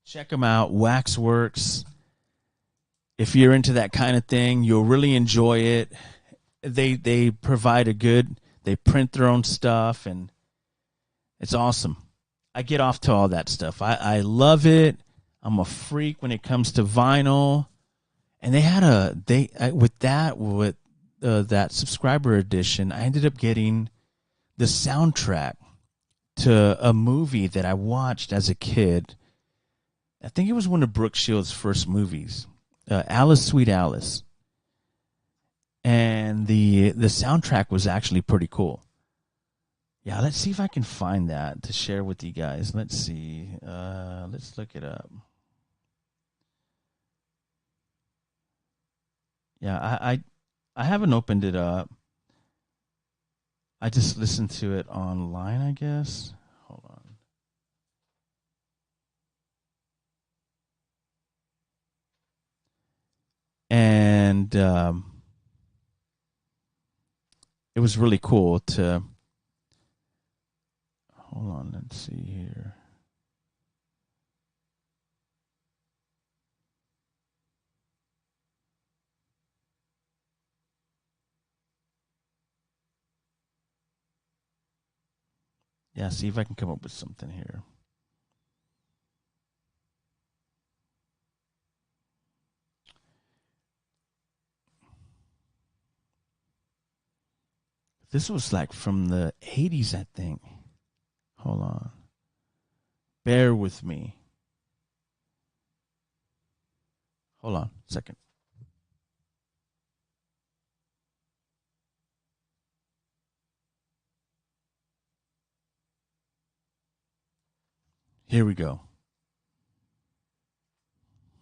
Check them out, Waxworks. If you're into that kind of thing, you'll really enjoy it. They provide they print their own stuff, and it's awesome. I get off to all that stuff. I love it. I'm a freak when it comes to vinyl. And they had with that subscriber edition, I ended up getting the soundtrack to a movie that I watched as a kid. I think it was one of Brooke Shields' first movies, Alice, Sweet Alice. And the soundtrack was actually pretty cool. Yeah, let's see if I can find that to share with you guys. Let's see. Let's look it up. Yeah, I haven't opened it up. I just listened to it online, I guess. Hold on. And it was really cool to... Hold on, let's see here. Yeah, see if I can come up with something here. This was like from the 80s, I think. Hold on. Bear with me. Hold on a second. Here we go.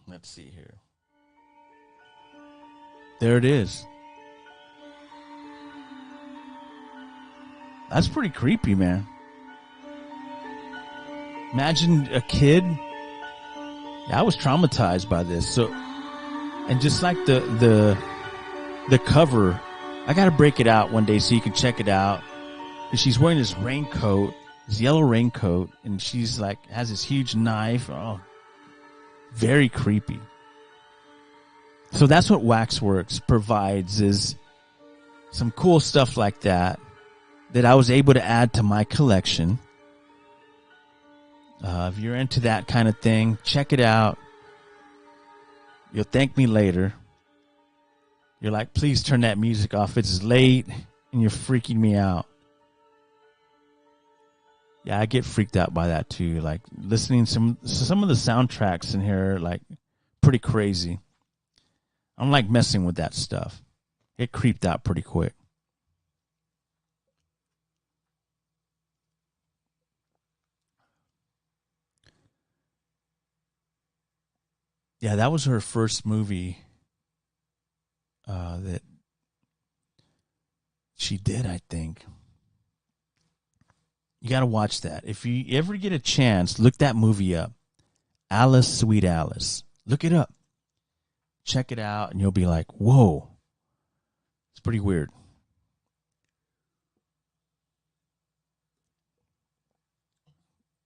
Let's see here. There it is. That's pretty creepy, man. Imagine a kid. Yeah, I was traumatized by this. So, and just like the cover, I got to break it out one day so you can check it out. And she's wearing this raincoat, this yellow raincoat, and she's like has this huge knife. Oh, very creepy. So that's what Waxworks provides, is some cool stuff like that I was able to add to my collection. If you're into that kind of thing, check it out. You'll thank me later. You're like, please turn that music off. It's late and you're freaking me out. Yeah, I get freaked out by that too. Like listening some of the soundtracks in here are like pretty crazy. I don't like messing with that stuff. Get creeped out pretty quick. Yeah, that was her first movie that she did, I think. You got to watch that. If you ever get a chance, look that movie up. Alice, Sweet Alice. Look it up. Check it out, and you'll be like, whoa. It's pretty weird.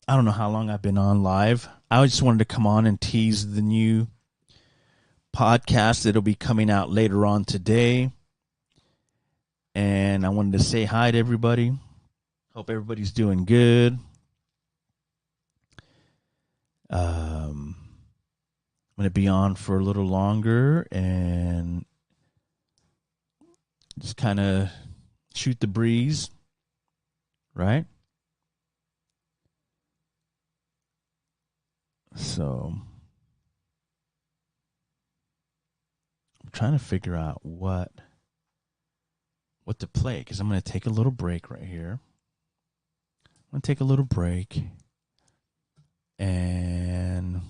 I don't know how long I've been on live. I just wanted to come on and tease the new podcast that'll be coming out later on today. And I wanted to say hi to everybody. Hope everybody's doing good. I'm going to be on for a little longer and just kind of shoot the breeze. right? So I'm trying to figure out what to play, because I'm going to take a little break right here. I'm going to take a little break, and I'm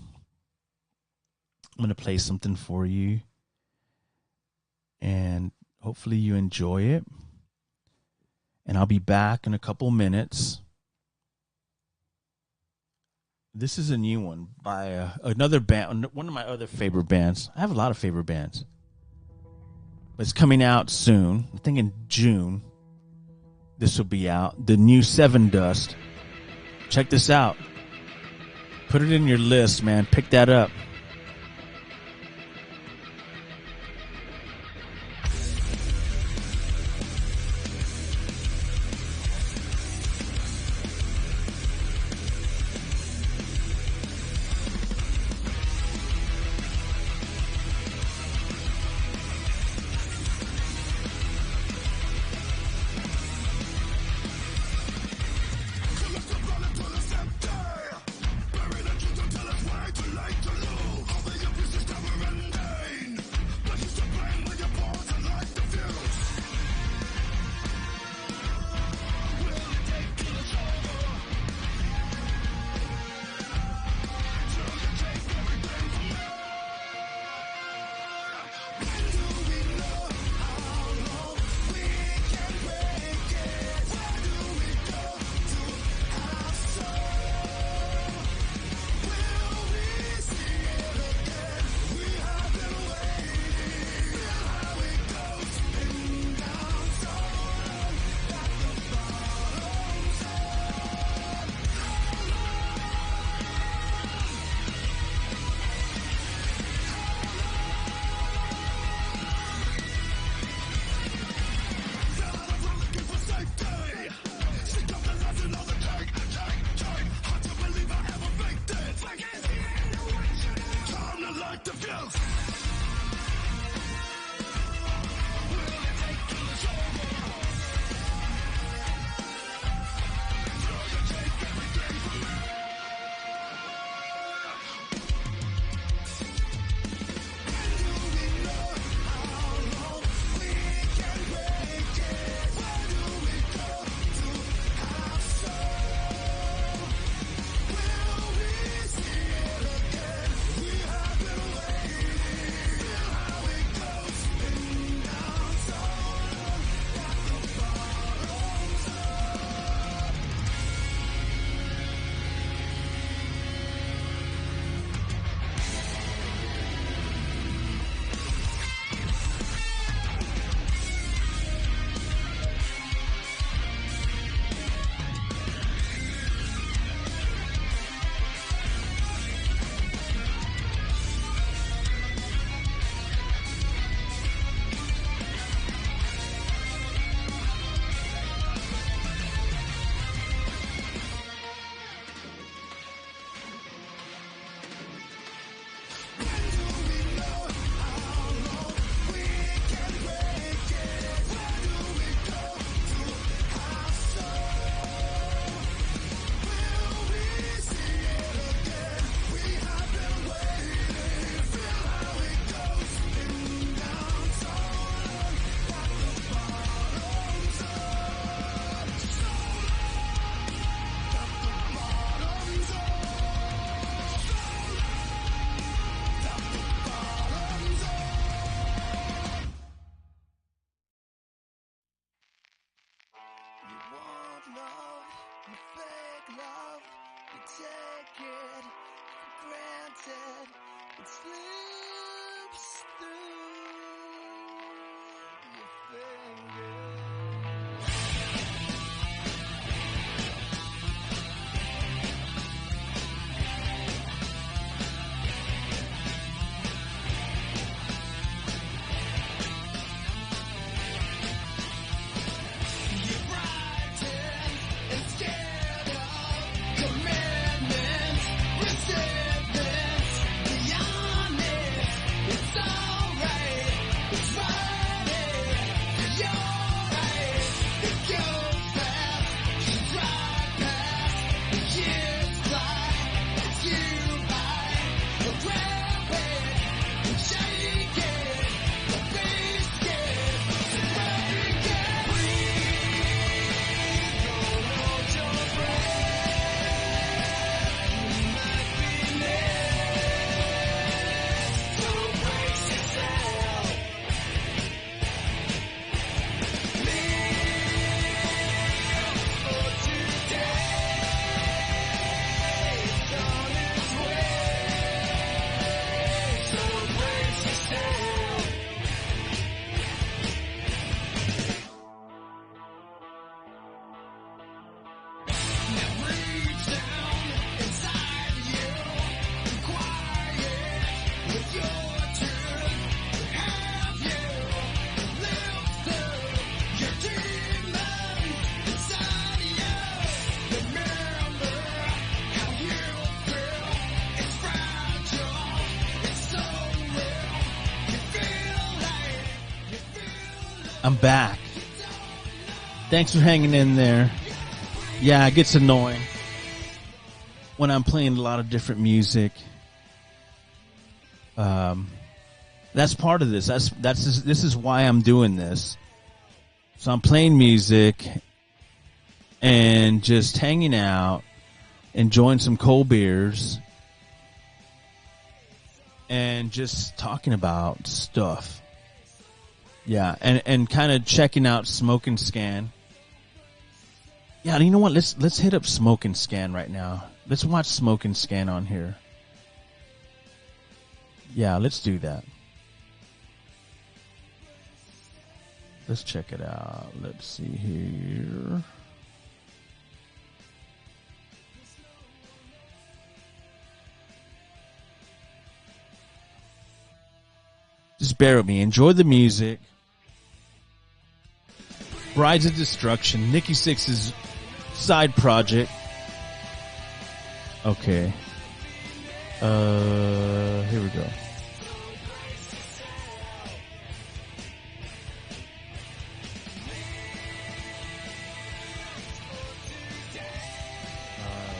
going to play something for you, and hopefully you enjoy it. And I'll be back in a couple minutes. This is a new one by another band, one of my other favorite bands. I have a lot of favorite bands. But it's coming out soon. I'm thinking June. This will be out. The new Seven Dust. Check this out. Put it in your list, man. Pick that up. I'm back. Thanks for hanging in there. Yeah, it gets annoying when I'm playing a lot of different music. That's part of this. This is why I'm doing this. So I'm playing music and just hanging out, enjoying some cold beers, and just talking about stuff. Yeah, and kind of checking out Smoke and Scan. Yeah, you know what? Let's hit up Smoke and Scan right now. Let's watch Smoke and Scan on here. Yeah, let's do that. Let's check it out. Let's see here. Just bear with me. Enjoy the music. Brides of Destruction, Nikki Sixx's side project. Okay. Here we go.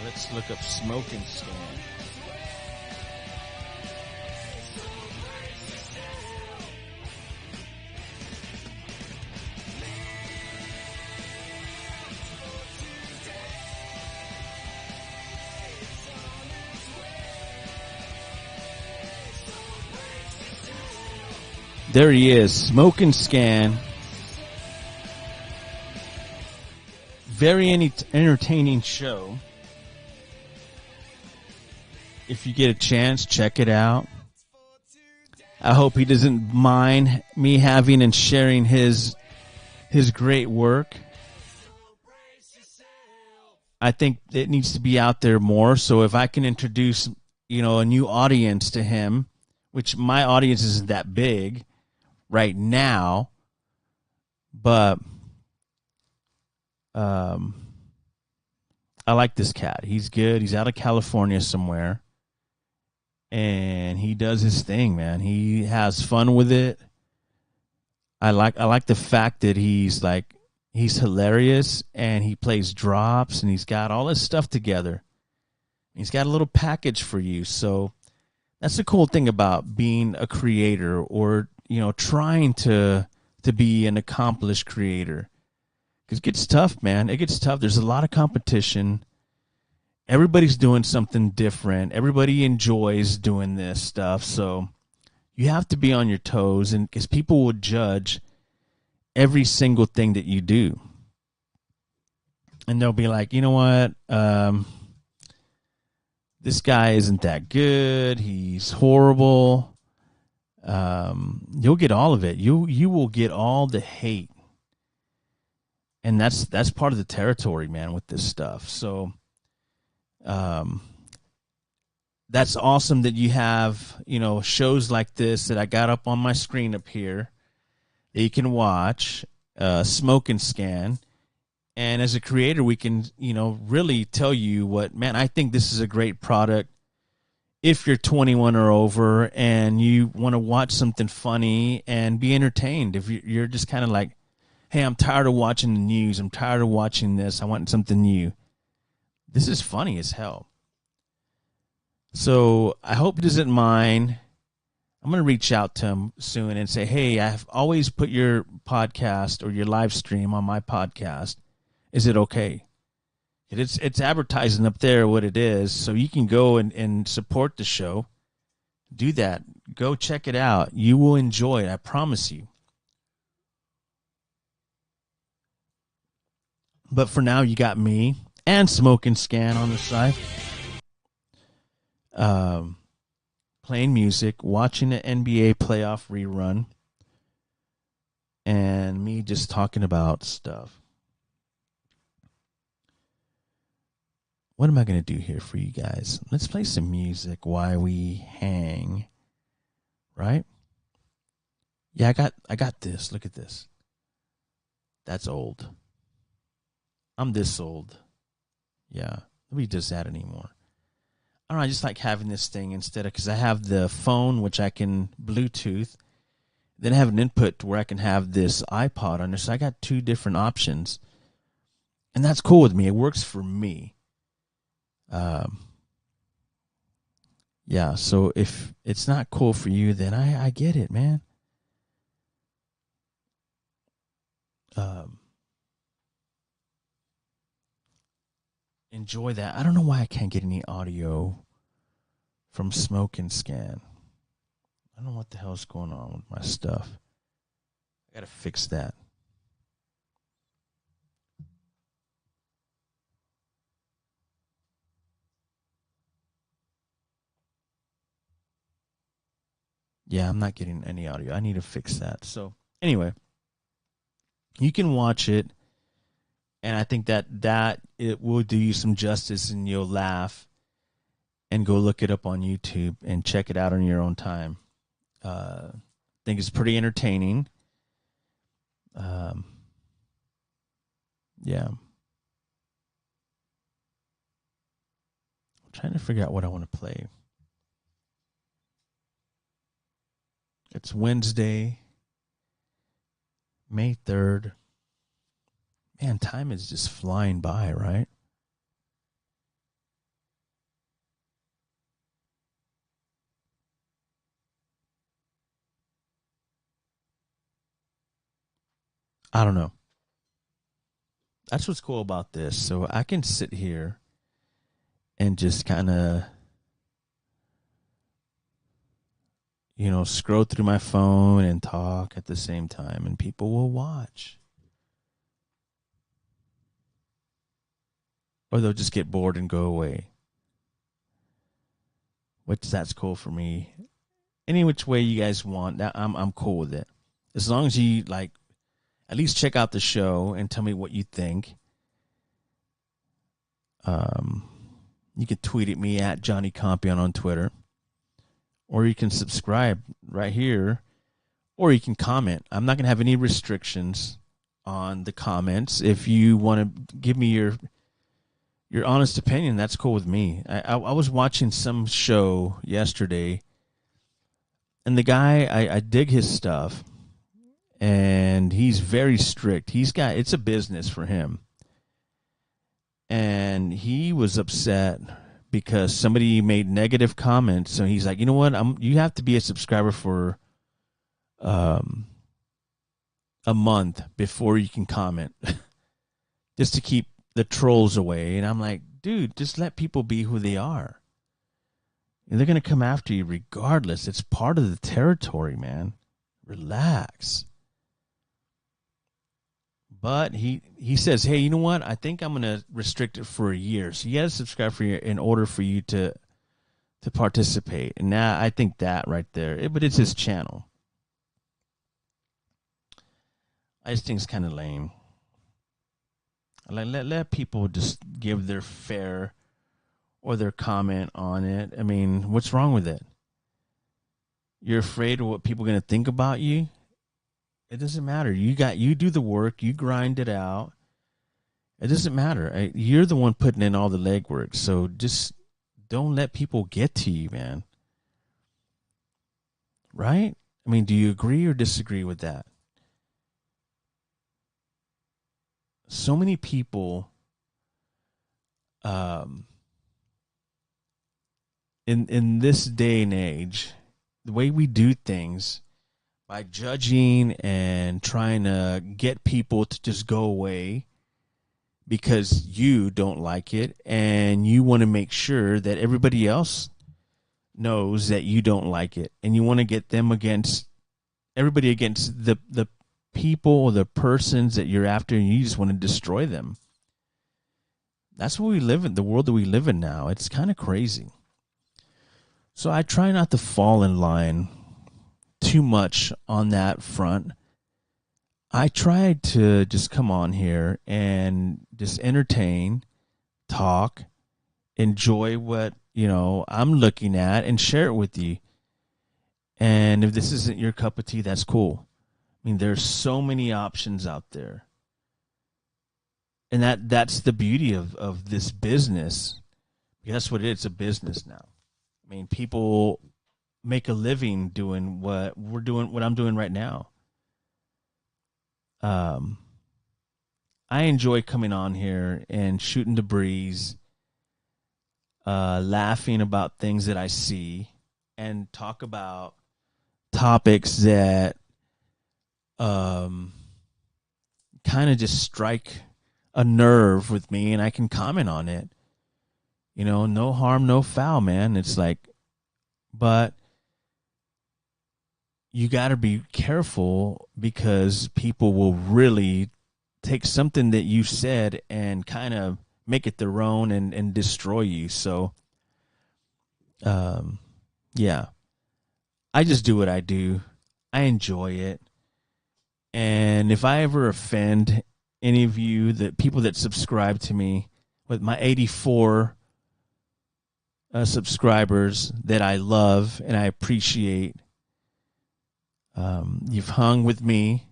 Let's look up Smoke and Scan. There he is, Smoke and Scan. Very entertaining show. If you get a chance, check it out. I hope he doesn't mind me having and sharing his great work. I think it needs to be out there more. So if I can introduce, a new audience to him, which my audience isn't that big right now, but I like this cat. He's good. He's out of California somewhere, and he does his thing, man. He has fun with it. I like the fact that he's hilarious, and he plays drops, and he's got all his stuff together. He's got a little package for you. So that's the cool thing about being a creator, or trying to be an accomplished creator. Because it gets tough, man. It gets tough. There's a lot of competition. Everybody's doing something different. Everybody enjoys doing this stuff. So you have to be on your toes, and because people will judge every single thing that you do. And they'll be like, you know what? This guy isn't that good. He's horrible. You'll get all of it. You will get all the hate. And that's part of the territory, man, with this stuff. So that's awesome that you have, shows like this that I got up on my screen up here that you can watch, Smoke and Scan. And as a creator, we can, really tell you what, man, I think this is a great product. If you're 21 or over and you want to watch something funny and be entertained, if you're just kind of like, hey, I'm tired of watching the news. I'm tired of watching this. I want something new. This is funny as hell. So I hope he doesn't mind. I'm going to reach out to him soon and say, hey, I've always put your podcast or your live stream on my podcast. Is it okay? It's advertising up there what it is, so you can go and support the show. Do that. Go check it out. You will enjoy it. I promise you. But for now, you got me and Smoke and Scan on the side. Playing music, watching an NBA playoff rerun, and me just talking about stuff. What am I going to do here for you guys? Let's play some music while we hang. Right? Yeah, I got this. Look at this. That's old. I'm this old. Yeah. Nobody does that anymore. I don't know. I just like having this thing instead of, because I have the phone, which I can Bluetooth. Then I have an input where I can have this iPod on there. So I got 2 different options. And that's cool with me. It works for me. Yeah, so if it's not cool for you, then I get it, man. Enjoy that. I don't know why I can't get any audio from Smoke and Scan. I don't know what the hell's going on with my stuff. I gotta fix that. Yeah, I'm not getting any audio. I need to fix that. So anyway, you can watch it, and I think that it will do you some justice, and you'll laugh, and go look it up on YouTube and check it out on your own time. I think it's pretty entertaining. Yeah. I'm trying to figure out what I want to play. It's Wednesday, May 3rd. Man, time is just flying by, right? I don't know. That's what's cool about this. So I can sit here and just kind of, scroll through my phone and talk at the same time, and people will watch. Or they'll just get bored and go away. Which that's cool for me. Any which way you guys want, I'm cool with it. As long as you at least check out the show and tell me what you think. You can tweet at me at Johnny Compian on Twitter. Or you can subscribe right here. Or you can comment. I'm not going to have any restrictions on the comments. If you want to give me your honest opinion, that's cool with me. I was watching some show yesterday, and the guy, I dig his stuff, and he's very strict. It's a business for him. And he was upset because somebody made negative comments. So he's like, you know what? You have to be a subscriber for a month before you can comment, just to keep the trolls away. And I'm like, dude, just let people be who they are. And they're going to come after you regardless. It's part of the territory, man. Relax. But he says, hey, you know what? I think I'm going to restrict it for a year. So you got to subscribe for a year in order for you to participate. And now I think that right there, but it's his channel. I just think it's kind of lame. Let people just give their fair or their comment on it. I mean, what's wrong with it? You're afraid of what people are going to think about you? It doesn't matter. You do the work. You grind it out. It doesn't matter. You're the one putting in all the legwork. So just don't let people get to you, man. Right? I mean, do you agree or disagree with that? So many people in this day and age, the way we do things, by judging and trying to get people to just go away because you don't like it, and you want to make sure that everybody else knows that you don't like it, and you want to get them against everybody, against the people or the persons that you're after, and you just want to destroy them. That's what we live in, the world that we live in now. It's kind of crazy. So I try not to fall in line too much on that front. I tried to just come on here and just entertain, talk, enjoy what, I'm looking at, and share it with you. And if this isn't your cup of tea, that's cool. I mean, there's so many options out there. And that's the beauty of this business. That's what it is, a business now. I mean, people make a living doing what I'm doing right now. I enjoy coming on here and shooting the breeze, laughing about things that I see, and talk about topics that kind of just strike a nerve with me, and I can comment on it. You know, no harm, no foul, man. It's like, but you got to be careful because people will really take something that you said and kind of make it their own and destroy you. So, yeah, I just do what I do. I enjoy it. And if I ever offend any of you, the people that subscribe to me, with my 84 subscribers that I love and I appreciate, you've hung with me,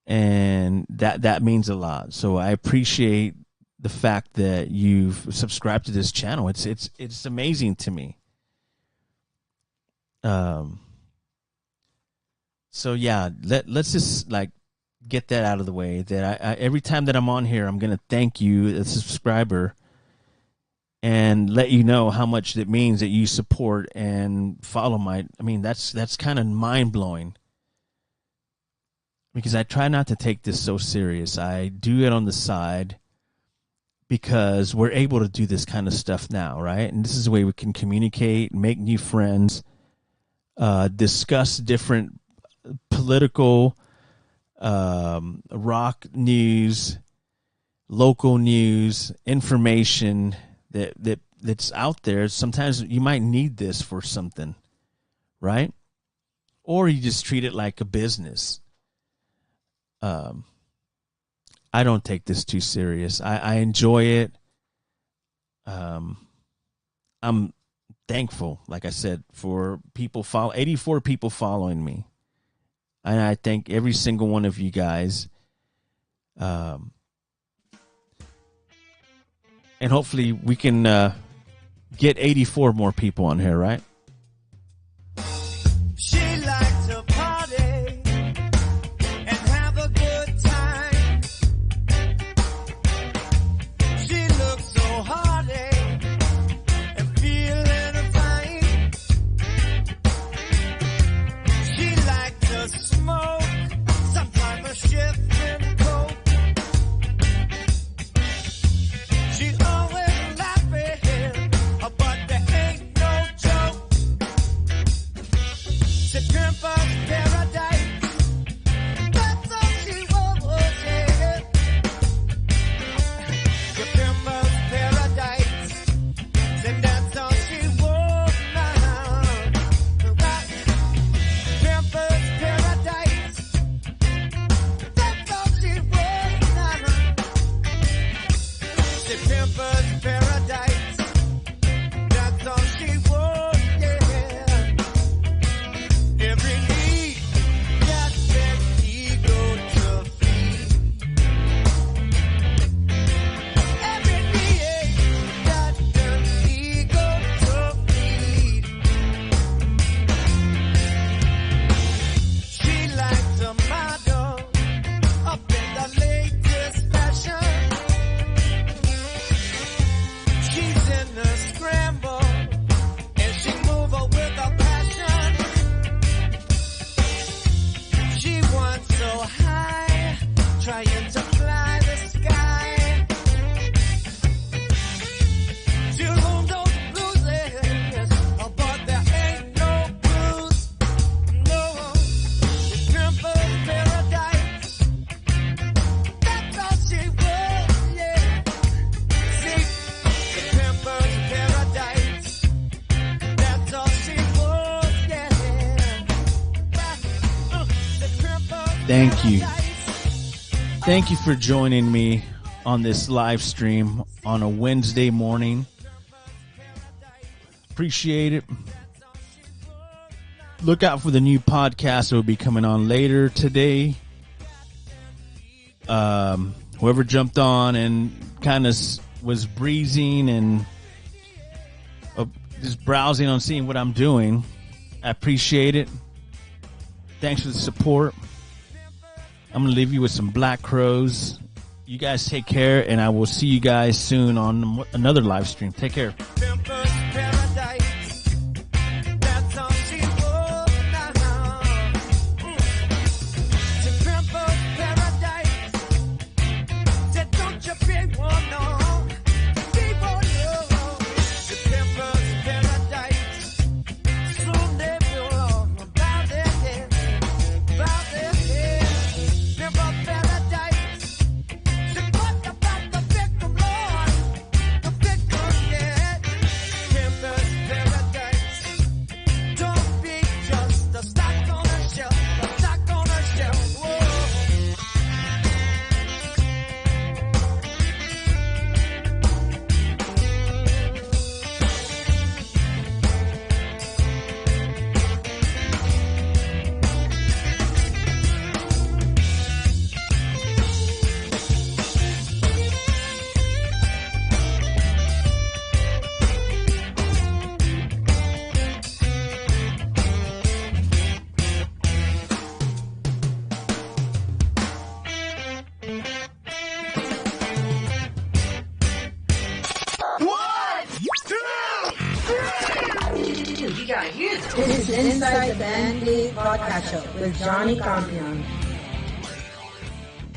and that means a lot. So I appreciate the fact that you've subscribed to this channel. It's amazing to me. So yeah, let's just like get that out of the way. That I every time that I'm on here, I'm gonna thank you, a subscriber, and let you know how much it means that you support and follow my. I mean, that's kind of mind blowing, because I try not to take this so serious. I do it on the side because we're able to do this kind of stuff now, right? And this is the way we can communicate, make new friends, discuss different political, rock news, local news, information that's out there. Sometimes you might need this for something, right? Or you just treat it like a business. I don't take this too serious. I enjoy it. I'm thankful, like I said, for 84 people following me. And I thank every single one of you guys. And hopefully we can get 84 more people on here, right? She likes to party and have a good time. She looks so hardy and feeling fine. She likes to smoke, sometimes a shifting coat. She's always laughing, but there ain't no joke. September's paradise, that's all she was, yeah. September's paradise, and that's all she was now. Right? September's paradise, that's all she was now. September's paradise, that's all she was, yeah. Every need got that ego to feed. Every need got that ego to feed. She likes a model up in the latest fashion. She's in a scramble and she move with a passion. She wants so high, trying to fly the sky. She'll own those blues, but there ain't no blues. No, September's paradise, that's all she was, yeah. See, September's paradise, that's all she was, yeah. September's Thank you. paradise. Thank you for joining me on this live stream on a Wednesday morning. Appreciate it. Look out for the new podcast that will be coming on later today. Whoever jumped on and kind of was breezing and just browsing on seeing what I'm doing. I appreciate it. Thanks for the support. I'm going to leave you with some Black Crows. You guys take care, and I will see you guys soon on another live stream. Take care. This is Inside the MANCAVE Podcast Show with Johnny Compian.